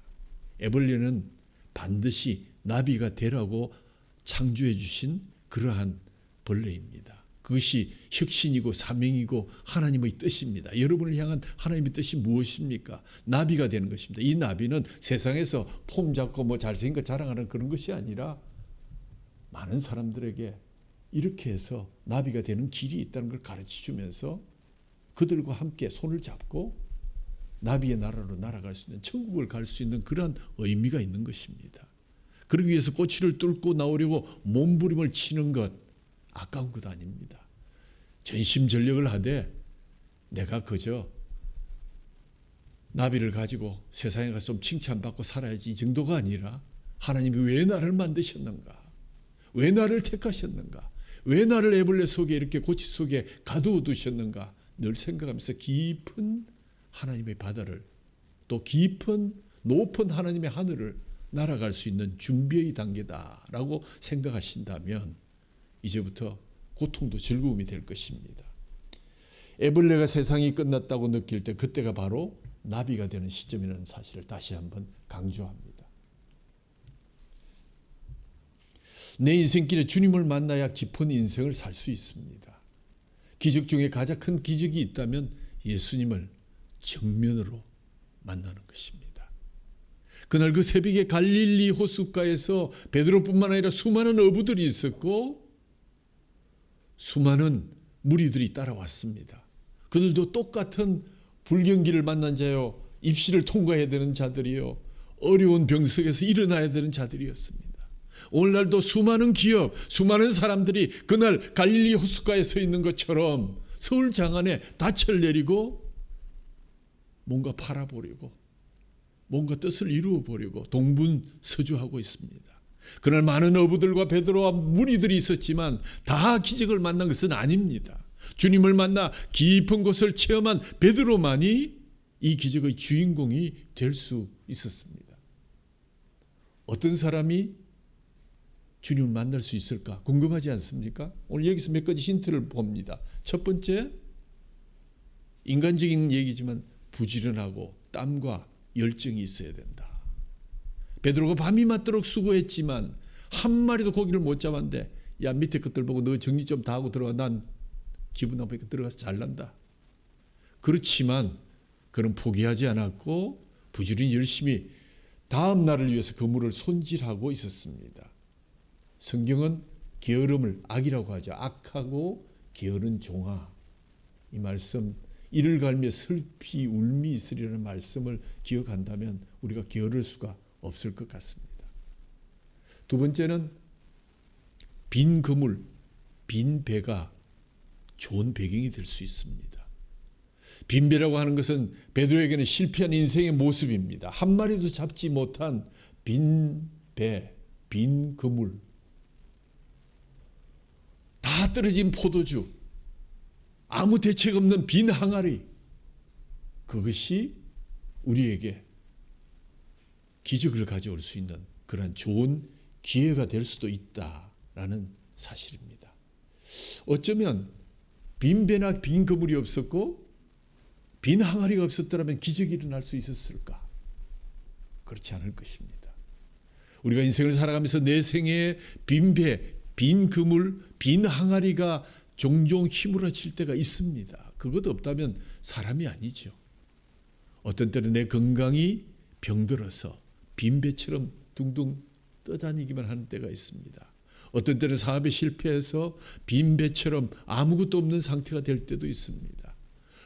애벌레는 반드시 나비가 되라고 창조해 주신 그러한 벌레입니다. 그것이 혁신이고 사명이고 하나님의 뜻입니다. 여러분을 향한 하나님의 뜻이 무엇입니까? 나비가 되는 것입니다. 이 나비는 세상에서 폼 잡고 뭐 잘생긴 거 자랑하는 그런 것이 아니라 많은 사람들에게 이렇게 해서 나비가 되는 길이 있다는 걸 가르쳐 주면서 그들과 함께 손을 잡고 나비의 나라로 날아갈 수 있는, 천국을 갈 수 있는 그러한 의미가 있는 것입니다. 그러기 위해서 꼬치를 뚫고 나오려고 몸부림을 치는 것 아까운 것 아닙니다. 전심전력을 하되 내가 그저 나비를 가지고 세상에 가서 좀 칭찬받고 살아야지 이 정도가 아니라 하나님이 왜 나를 만드셨는가? 왜 나를 택하셨는가? 왜 나를 애벌레 속에 이렇게 고치 속에 가두어 두셨는가? 늘 생각하면서 깊은 하나님의 바다를 또 깊은 높은 하나님의 하늘을 날아갈 수 있는 준비의 단계다라고 생각하신다면 이제부터 고통도 즐거움이 될 것입니다. 애벌레가 세상이 끝났다고 느낄 때 그때가 바로 나비가 되는 시점이라는 사실을 다시 한번 강조합니다. 내 인생길에 주님을 만나야 깊은 인생을 살 수 있습니다. 기적 중에 가장 큰 기적이 있다면 예수님을 정면으로 만나는 것입니다. 그날 그 새벽에 갈릴리 호숫가에서 베드로뿐만 아니라 수많은 어부들이 있었고 수많은 무리들이 따라왔습니다. 그들도 똑같은 불경기를 만난 자요, 입시를 통과해야 되는 자들이요, 어려운 병석에서 일어나야 되는 자들이었습니다. 오늘날도 수많은 기업, 수많은 사람들이 그날 갈릴리 호숫가에 서 있는 것처럼 서울 장안에 닻을 내리고 뭔가 팔아보려고, 뭔가 뜻을 이루어보려고 동분서주하고 있습니다. 그날 많은 어부들과 베드로와 무리들이 있었지만 다 기적을 만난 것은 아닙니다. 주님을 만나 깊은 곳을 체험한 베드로만이 이 기적의 주인공이 될 수 있었습니다. 어떤 사람이 주님을 만날 수 있을까 궁금하지 않습니까? 오늘 여기서 몇 가지 힌트를 봅니다. 첫 번째, 인간적인 얘기지만 부지런하고 땀과 열정이 있어야 된다. 베드로가 밤이 맞도록 수고했지만 한 마리도 고기를 못 잡았는데 야, 밑에 것들 보고 너 정리 좀 다 하고 들어가. 난 기분 나쁘니까 들어가서 잘난다. 그렇지만 그는 포기하지 않았고 부지런히 열심히 다음 날을 위해서 그물을 손질하고 있었습니다. 성경은 게으름을 악이라고 하죠. 악하고 게으른 종아. 이 말씀, 이를 갈며 슬피 울미 있으리라는 말씀을 기억한다면 우리가 게으를 수가 없을 것 같습니다. 두 번째는 빈 그물, 빈 배가 좋은 배경이 될 수 있습니다. 빈 배라고 하는 것은 베드로에게는 실패한 인생의 모습입니다. 한 마리도 잡지 못한 빈 배, 빈 그물, 다 떨어진 포도주, 아무 대책 없는 빈 항아리, 그것이 우리에게 기적을 가져올 수 있는 그런 좋은 기회가 될 수도 있다라는 사실입니다. 어쩌면 빈 배나 빈 그물이 없었고 빈 항아리가 없었더라면 기적이 일어날 수 있었을까? 그렇지 않을 것입니다. 우리가 인생을 살아가면서 내 생에 빈 배, 빈 그물, 빈 항아리가 종종 휘몰아칠 때가 있습니다. 그것 없다면 사람이 아니죠. 어떤 때는 내 건강이 병들어서 빈 배처럼 둥둥 떠다니기만 하는 때가 있습니다. 어떤 때는 사업에 실패해서 빈 배처럼 아무것도 없는 상태가 될 때도 있습니다.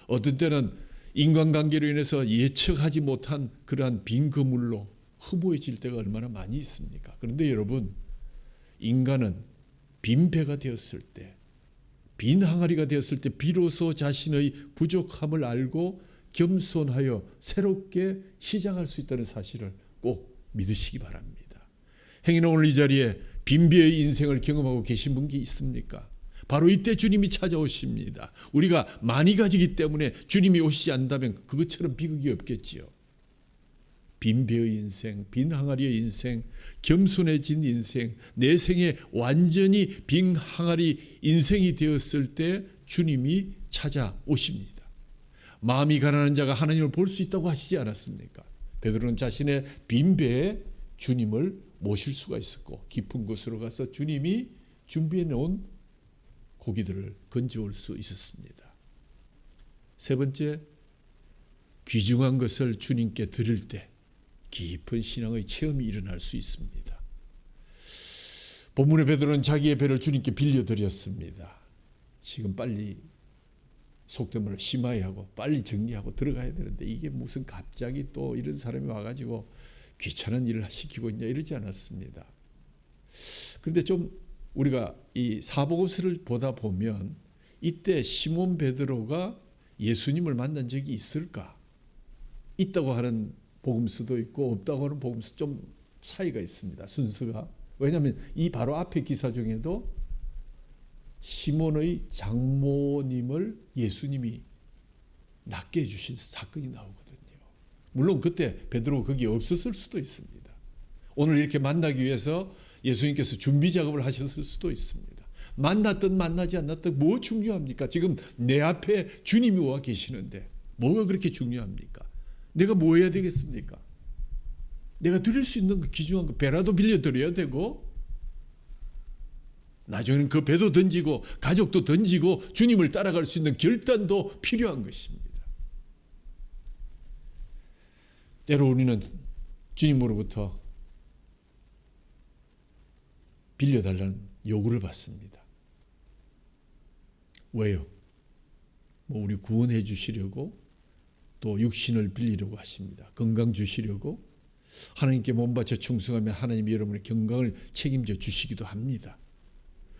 어떤 때는 인간관계로 인해서 예측하지 못한 그러한 빈 그물로 허무해질 때가 얼마나 많이 있습니까? 그런데 여러분, 인간은 빈 배가 되었을 때, 빈 항아리가 되었을 때 비로소 자신의 부족함을 알고 겸손하여 새롭게 시작할 수 있다는 사실을 꼭 믿으시기 바랍니다. 행여나 오늘 이 자리에 빈비의 인생을 경험하고 계신 분이 있습니까? 바로 이때 주님이 찾아오십니다. 우리가 많이 가지기 때문에 주님이 오시지 않는다면 그것처럼 비극이 없겠지요. 빈배의 인생, 빈 항아리의 인생, 겸손해진 인생, 내 생에 완전히 빈 항아리 인생이 되었을 때 주님이 찾아오십니다. 마음이 가난한 자가 하나님을 볼 수 있다고 하시지 않았습니까? 베드로는 자신의 빈배에 주님을 모실 수가 있었고 깊은 곳으로 가서 주님이 준비해 놓은 고기들을 건져올 수 있었습니다. 세 번째, 귀중한 것을 주님께 드릴 때 깊은 신앙의 체험이 일어날 수 있습니다. 본문의 베드로는 자기의 배를 주님께 빌려드렸습니다. 지금 빨리 속된 말로 심하게 하고 빨리 정리하고 들어가야 되는데 이게 무슨 갑자기 또 이런 사람이 와가지고 귀찮은 일을 시키고 있냐 이러지 않았습니다. 그런데 좀 우리가 이 사복음서를 보다 보면 이때 시몬 베드로가 예수님을 만난 적이 있을까? 있다고 하는 복음서도 있고 없다고 하는 복음서 좀 차이가 있습니다. 순서가. 왜냐하면 이 바로 앞에 기사 중에도 시몬의 장모님을 예수님이 낫게 해주신 사건이 나오거든요. 물론 그때 베드로가 거기에 없었을 수도 있습니다. 오늘 이렇게 만나기 위해서 예수님께서 준비 작업을 하셨을 수도 있습니다. 만났든 만나지 않았든 뭐 중요합니까? 지금 내 앞에 주님이 와 계시는데 뭐가 그렇게 중요합니까? 내가 뭐 해야 되겠습니까? 내가 드릴 수 있는 그 귀중한 거 배라도 빌려드려야 되고 나중에는 그 배도 던지고 가족도 던지고 주님을 따라갈 수 있는 결단도 필요한 것입니다. 때로 우리는 주님으로부터 빌려달라는 요구를 받습니다. 왜요? 뭐 우리 구원해 주시려고 또 육신을 빌리려고 하십니다. 건강 주시려고 하나님께 몸바쳐 충성하면 하나님이 여러분의 건강을 책임져 주시기도 합니다.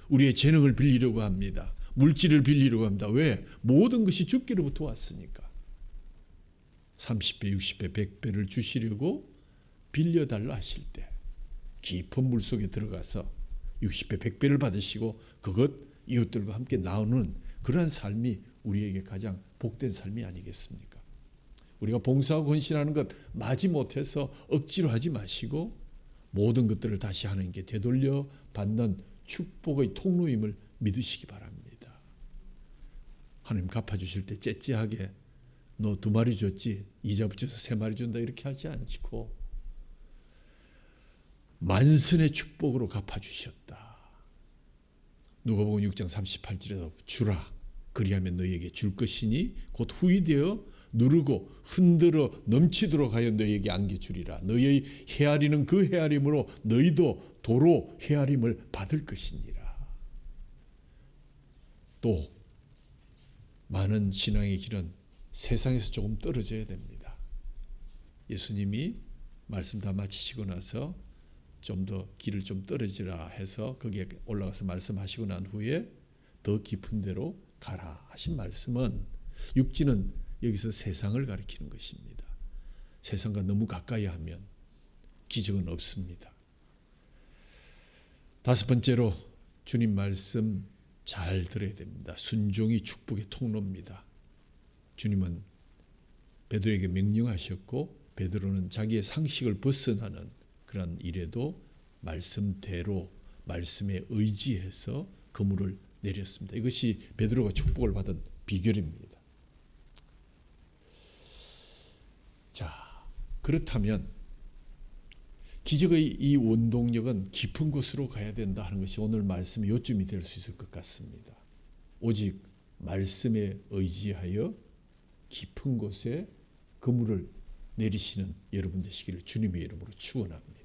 우리의 재능을 빌리려고 합니다. 물질을 빌리려고 합니다. 왜? 모든 것이 주께로부터 왔으니까. 30배, 60배, 100배를 주시려고 빌려달라 하실 때 깊은 물속에 들어가서 60배, 100배를 받으시고 그것 이웃들과 함께 나누는 그러한 삶이 우리에게 가장 복된 삶이 아니겠습니까? 우리가 봉사하고 헌신하는 것 마지 못해서 억지로 하지 마시고 모든 것들을 다시 하나님께 되돌려 받는 축복의 통로임을 믿으시기 바랍니다. 하나님 갚아주실 때 째째하게 너 2마리 줬지 이자 붙여서 3마리 준다 이렇게 하지 않고 만선의 축복으로 갚아주셨다. 누가복음 6장 38절에도 주라 그리하면 너희에게 줄 것이니 곧 후이되어 누르고 흔들어 넘치도록 하여 너희에게 안겨주리라. 너희의 헤아리는 그 헤아림으로 너희도 도로 헤아림을 받을 것이니라. 또 많은 신앙의 길은 세상에서 조금 떨어져야 됩니다. 예수님이 말씀 다 마치시고 나서 좀 더 길을 좀 떨어지라 해서 거기에 올라가서 말씀하시고 난 후에 더 깊은 데로 가라 하신 말씀은 육지는 여기서 세상을 가리키는 것입니다. 세상과 너무 가까이 하면 기적은 없습니다. 5번째로 주님 말씀 잘 들어야 됩니다. 순종이 축복의 통로입니다. 주님은 베드로에게 명령하셨고 베드로는 자기의 상식을 벗어나는 그런 일에도 말씀대로 말씀에 의지해서 그물을 내렸습니다. 이것이 베드로가 축복을 받은 비결입니다. 자, 그렇다면 기적의 이 원동력은 깊은 곳으로 가야 된다 하는 것이 오늘 말씀의 요점이 될 수 있을 것 같습니다. 오직 말씀에 의지하여 깊은 곳에 그물을 내리시는 여러분 되시기를 주님의 이름으로 축원합니다.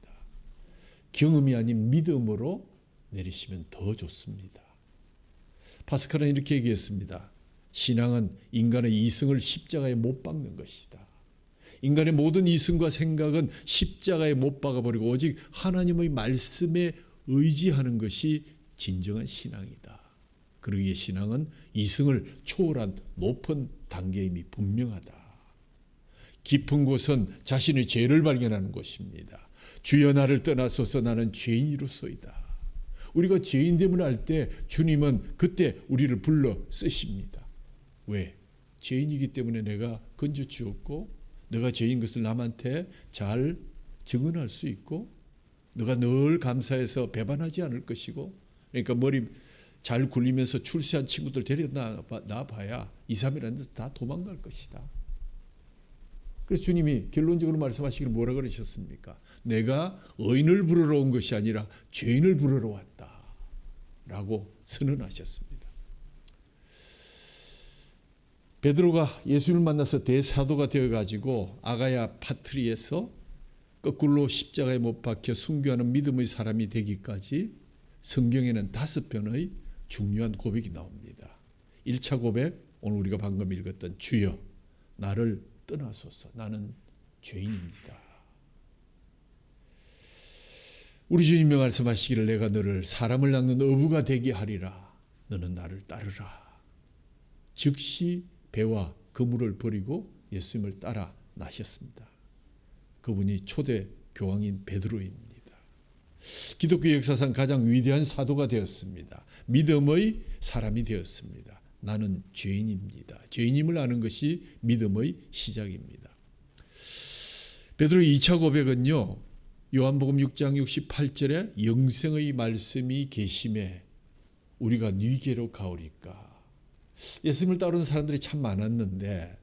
경험이 아닌 믿음으로 내리시면 더 좋습니다. 파스칼은 이렇게 얘기했습니다. 신앙은 인간의 이성을 십자가에 못 박는 것이다. 인간의 모든 이성과 생각은 십자가에 못 박아버리고 오직 하나님의 말씀에 의지하는 것이 진정한 신앙이다. 그러기에 신앙은 이성을 초월한 높은 단계임이 분명하다. 깊은 곳은 자신의 죄를 발견하는 곳입니다. 주여 나를 떠나소서 나는 죄인이로소이다. 우리가 죄인됨을 알 때 주님은 그때 우리를 불러 쓰십니다. 왜? 죄인이기 때문에 내가 건져 주었고 내가 죄인 것을 남한테 잘 증언할 수 있고 내가 늘 감사해서 배반하지 않을 것이고 그러니까 머리 잘 굴리면서 출세한 친구들 데려다 놔봐야 2, 3일안 돼서 다 도망갈 것이다. 그래서 주님이 결론적으로 말씀하시기를 뭐라 그러셨습니까? 내가 의인을 부르러 온 것이 아니라 죄인을 부르러 왔다 라고 선언하셨습니다. 베드로가 예수를 만나서 대사도가 되어가지고 아가야 파트리에서 거꾸로 십자가에 못 박혀 순교하는 믿음의 사람이 되기까지 성경에는 5편의 중요한 고백이 나옵니다. 1차 고백, 오늘 우리가 방금 읽었던 주여 나를 떠나소서 나는 죄인입니다. 우리 주님이 말씀하시기를 내가 너를 사람을 낚는 어부가 되게 하리라. 너는 나를 따르라. 즉시 배와 그물을 버리고 예수님을 따라 나셨습니다. 그분이 초대 교황인 베드로입니다. 기독교 역사상 가장 위대한 사도가 되었습니다. 믿음의 사람이 되었습니다. 나는 죄인입니다. 죄인임을 아는 것이 믿음의 시작입니다. 베드로의 2차 고백은요. 요한복음 6장 68절에 영생의 말씀이 계심에 우리가 네게로 가오리까. 예수님을 따르는 사람들이 참 많았는데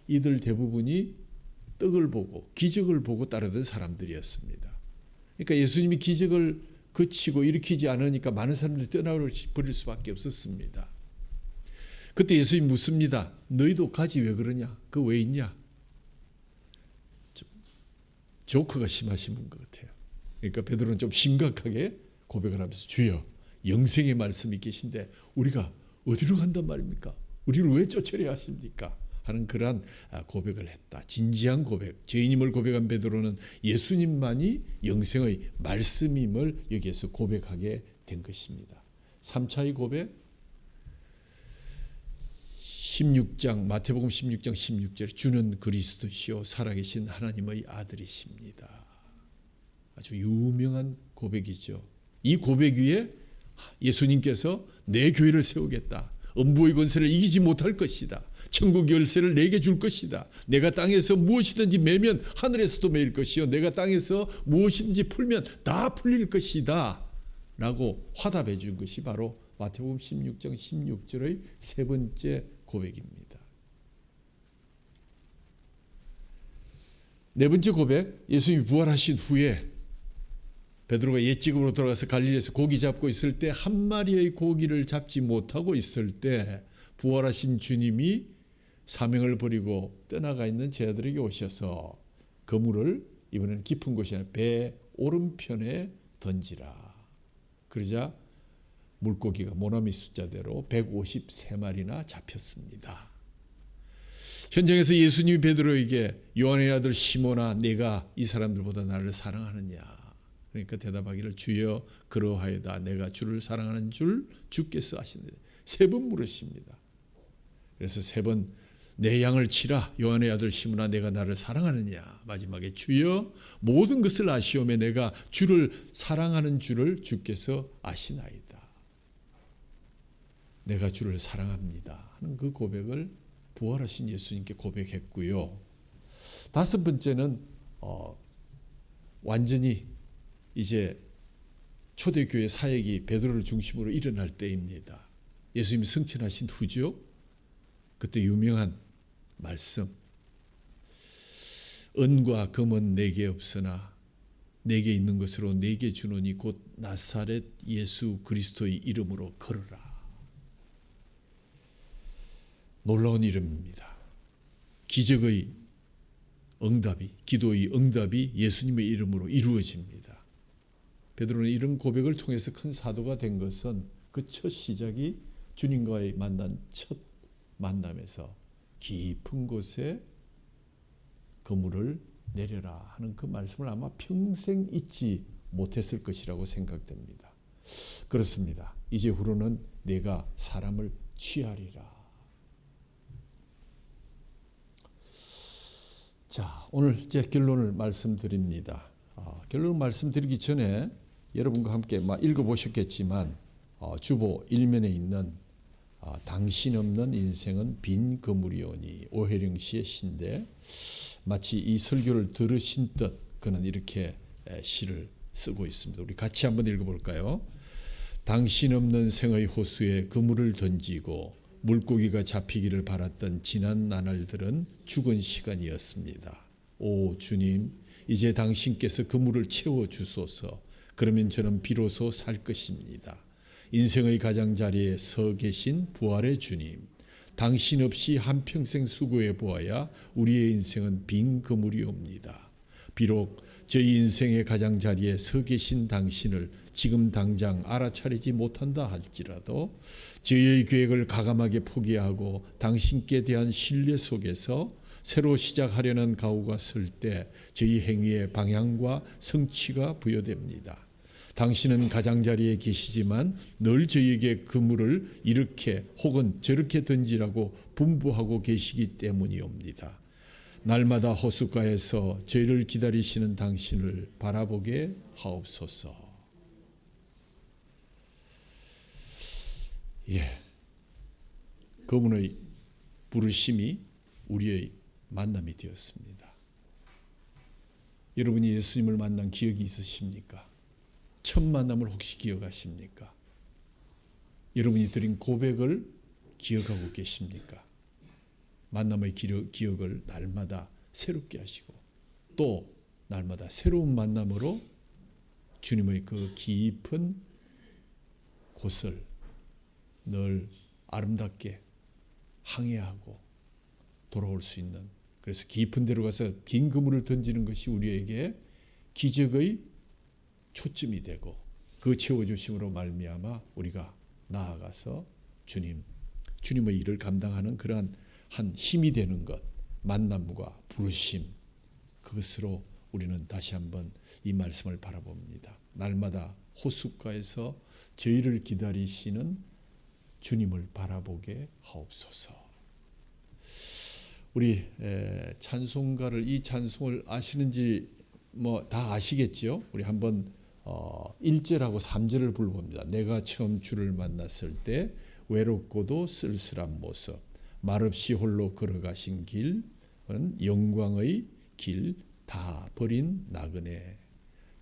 이들 대부분이 떡을 보고 기적을 보고 따르던 사람들이었습니다. 그러니까 예수님이 기적을 그치고 일으키지 않으니까 많은 사람들이 떠나버릴 수밖에 없었습니다. 그때 예수님이 묻습니다. 너희도 가지 왜 그러냐? 그 왜 있냐? 조크가 심하신 분 것 같아요. 그러니까 베드로는 좀 심각하게 고백을 하면서 주여 영생의 말씀이 계신데 우리가 어디로 간단 말입니까? 우리를 왜 쫓으려 하십니까? 하는 그러한 고백을 했다. 진지한 고백. 죄인임을 고백한 베드로는 예수님만이 영생의 말씀임을 여기에서 고백하게 된 것입니다. 3차의 고백 16장 마태복음 16장 16절 주는 그리스도시요 살아계신 하나님의 아들이십니다. 아주 유명한 고백이죠. 이 고백 위에 예수님께서 내 교회를 세우겠다. 음부의 권세를 이기지 못할 것이다. 천국 열쇠를 내게 줄 것이다. 내가 땅에서 무엇이든지 매면 하늘에서도 매일 것이요 내가 땅에서 무엇이든지 풀면 다 풀릴 것이다 라고 화답해 준 것이 바로 마태복음 16장 16절의 세 번째 고백입니다. 네 번째 고백, 예수님이 부활하신 후에 베드로가 옛지금으로 돌아가서 갈릴리에서 고기 잡고 있을 때 한 마리의 고기를 잡지 못하고 있을 때 부활하신 주님이 사명을 버리고 떠나가 있는 제자들에게 오셔서 그물을 이번에는 깊은 곳이 아니라 배 오른편에 던지라. 그러자 물고기가 모나미 숫자대로 153마리나 잡혔습니다. 현장에서 예수님이 베드로에게 요한의 아들 시몬아 내가 이 사람들보다 나를 사랑하느냐. 그러니까 대답하기를 주여 그러하여다. 내가 주를 사랑하는 줄 주께서 아시느니라. 3번 물으십니다. 그래서 3번 내 양을 치라. 요한의 아들 시몬아 내가 나를 사랑하느냐. 마지막에 주여 모든 것을 아시오매 내가 주를 사랑하는 줄을 주께서 아시나이다. 내가 주를 사랑합니다 하는 그 고백을 부활하신 예수님께 고백했고요. 5번째는 완전히 이제 초대교회 사역이 베드로를 중심으로 일어날 때입니다. 예수님이 승천하신 후죠. 그때 유명한 말씀 은과 금은 내게 없으나 내게 있는 것으로 내게 주노니 곧 나사렛 예수 그리스도의 이름으로 걸어라. 놀라운 이름입니다. 기적의 응답이 기도의 응답이 예수님의 이름으로 이루어집니다. 베드로는 이런 고백을 통해서 큰 사도가 된 것은 그 첫 시작이 주님과의 만난 첫 만남에서 깊은 곳에 그물을 내려라 하는 그 말씀을 아마 평생 잊지 못했을 것이라고 생각됩니다. 그렇습니다. 이제 후로는 내가 사람을 취하리라. 자, 오늘 이제 결론을 말씀드립니다. 결론을 말씀드리기 전에 여러분과 함께 읽어보셨겠지만 주보 1면에 있는 당신 없는 인생은 빈 그물이오니 오혜령 씨의 시인데 마치 이 설교를 들으신 듯 그는 이렇게 시를 쓰고 있습니다. 우리 같이 한번 읽어볼까요? 당신 없는 생의 호수에 그물을 던지고 물고기가 잡히기를 바랐던 지난 나날들은 죽은 시간이었습니다. 오 주님, 이제 당신께서 그물을 채워 주소서. 그러면 저는 비로소 살 것입니다. 인생의 가장자리에 서 계신 부활의 주님, 당신 없이 한평생 수고해 보아야 우리의 인생은 빈 그물이옵니다. 비록 저희 인생의 가장자리에 서 계신 당신을 지금 당장 알아차리지 못한다 할지라도 저희의 계획을 가감하게 포기하고 당신께 대한 신뢰 속에서 새로 시작하려는 각오가 설 때 저희 행위의 방향과 성취가 부여됩니다. 당신은 가장자리에 계시지만 늘 저희에게 그물을 이렇게 혹은 저렇게 던지라고 분부하고 계시기 때문이옵니다. 날마다 호숫가에서 저희를 기다리시는 당신을 바라보게 하옵소서. 그분의 부르심이 우리의 만남이 되었습니다. 여러분이 예수님을 만난 기억이 있으십니까? 첫 만남을 혹시 기억하십니까? 여러분이 드린 고백을 기억하고 계십니까? 만남의 기억을 날마다 새롭게 하시고 또 날마다 새로운 만남으로 주님의 그 깊은 곳을 늘 아름답게 항해하고 돌아올 수 있는, 그래서 깊은 데로 가서 빈 그물을 던지는 것이 우리에게 기적의 초점이 되고 그 채워주심으로 말미암아 우리가 나아가서 주님의 일을 감당하는 그러한 한 힘이 되는 것, 만남과 부르심, 그것으로 우리는 다시 한번 이 말씀을 바라봅니다. 날마다 호숫가에서 저희를 기다리시는 주님을 바라보게 하옵소서. 우리 찬송가를, 이 찬송을 아시는지 다 아시겠죠? 우리 한번 1절하고 3절을 불러봅니다. 내가 처음 주를 만났을 때 외롭고도 쓸쓸한 모습, 말없이 홀로 걸어가신 길은 영광의 길 다 버린 나그네,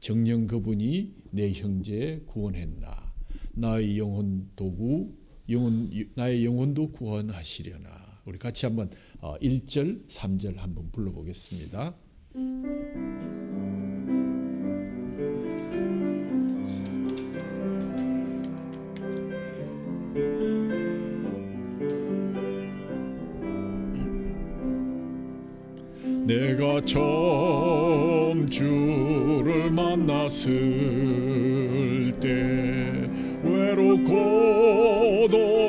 정녕 그분이 내 형제 구원했나, 나의 영혼도 구원하시려나. 우리 같이 한번 1절 3절 한번 불러보겠습니다. 내가 처음 주를 만났을 때 외롭고도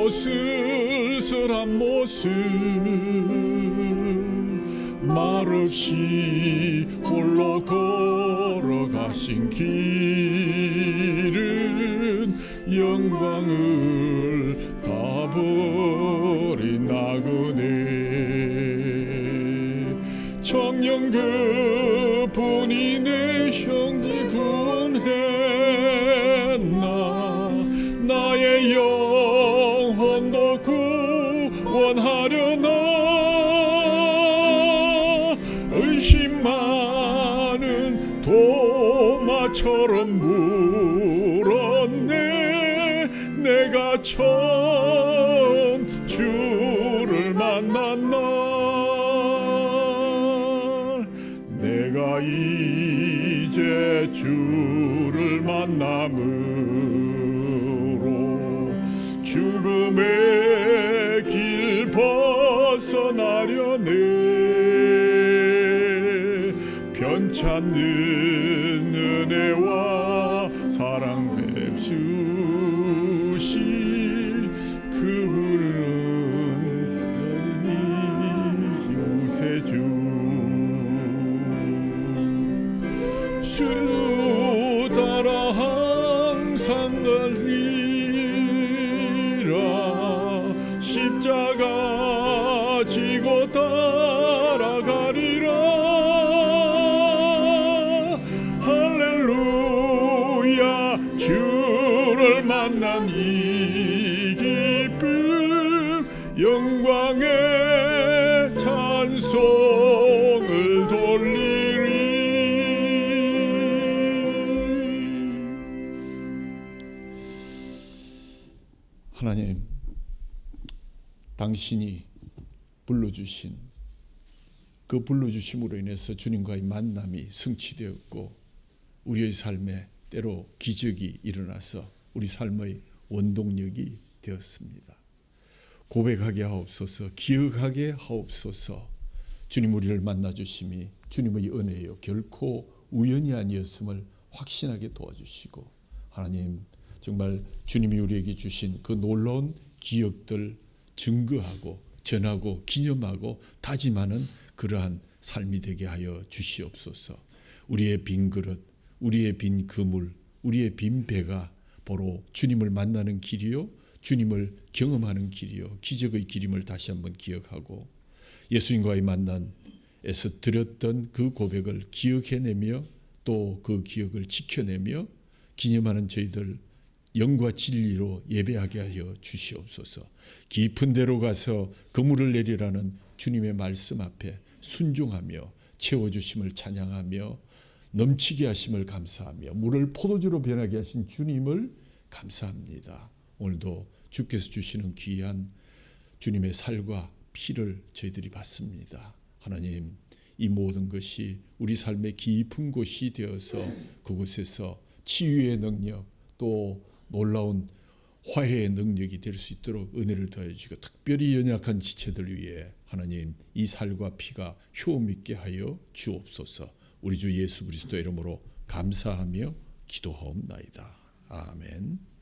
쓸쓸한 모습, 말없이 홀로 걸어가신 길은 영광을 다 버린 나그네, 정녕 그분이 내 형제 구원했나, 나의 영혼도 구원하려나, 의심 많은 도마처럼 물었네. 내가 처음 주를 만난 날, 내가 이제 주를 만남으로 죽음의 길 벗어나려네. 변찮는 은혜와 사랑 베푸시 그분은 구세주. 주 따라 항상 달리라, 십자가 지고 따라가리라. 향해 찬송을 돌리리. 하나님, 당신이 불러주신 그 불러주심으로 인해서 주님과의 만남이 성취되었고 우리의 삶에 때로 기적이 일어나서 우리 삶의 원동력이 되었습니다. 고백하게 하옵소서, 기억하게 하옵소서. 주님 우리를 만나주심이 주님의 은혜요 결코 우연이 아니었음을 확신하게 도와주시고, 하나님 정말 주님이 우리에게 주신 그 놀라운 기억들 증거하고 전하고 기념하고 다짐하는 그러한 삶이 되게 하여 주시옵소서. 우리의 빈 그릇, 우리의 빈 그물, 우리의 빈 배가 바로 주님을 만나는 길이요 주님을 경험하는 길이요 기적의 길임을 다시 한번 기억하고, 예수님과의 만남에서 드렸던 그 고백을 기억해내며 또 그 기억을 지켜내며 기념하는 저희들 영과 진리로 예배하게 하여 주시옵소서. 깊은 데로 가서 그물을 내리라는 주님의 말씀 앞에 순종하며 채워주심을 찬양하며 넘치게 하심을 감사하며 물을 포도주로 변하게 하신 주님을 감사합니다. 오늘도 주께서 주시는 귀한 주님의 살과 피를 저희들이 받습니다. 하나님, 이 모든 것이 우리 삶의 깊은 곳이 되어서 그곳에서 치유의 능력 또 놀라운 화해의 능력이 될 수 있도록 은혜를 더해 주시고, 특별히 연약한 지체들 위해 하나님 이 살과 피가 효험 있게 하여 주옵소서. 우리 주 예수 그리스도 이름으로 감사하며 기도하옵나이다. 아멘.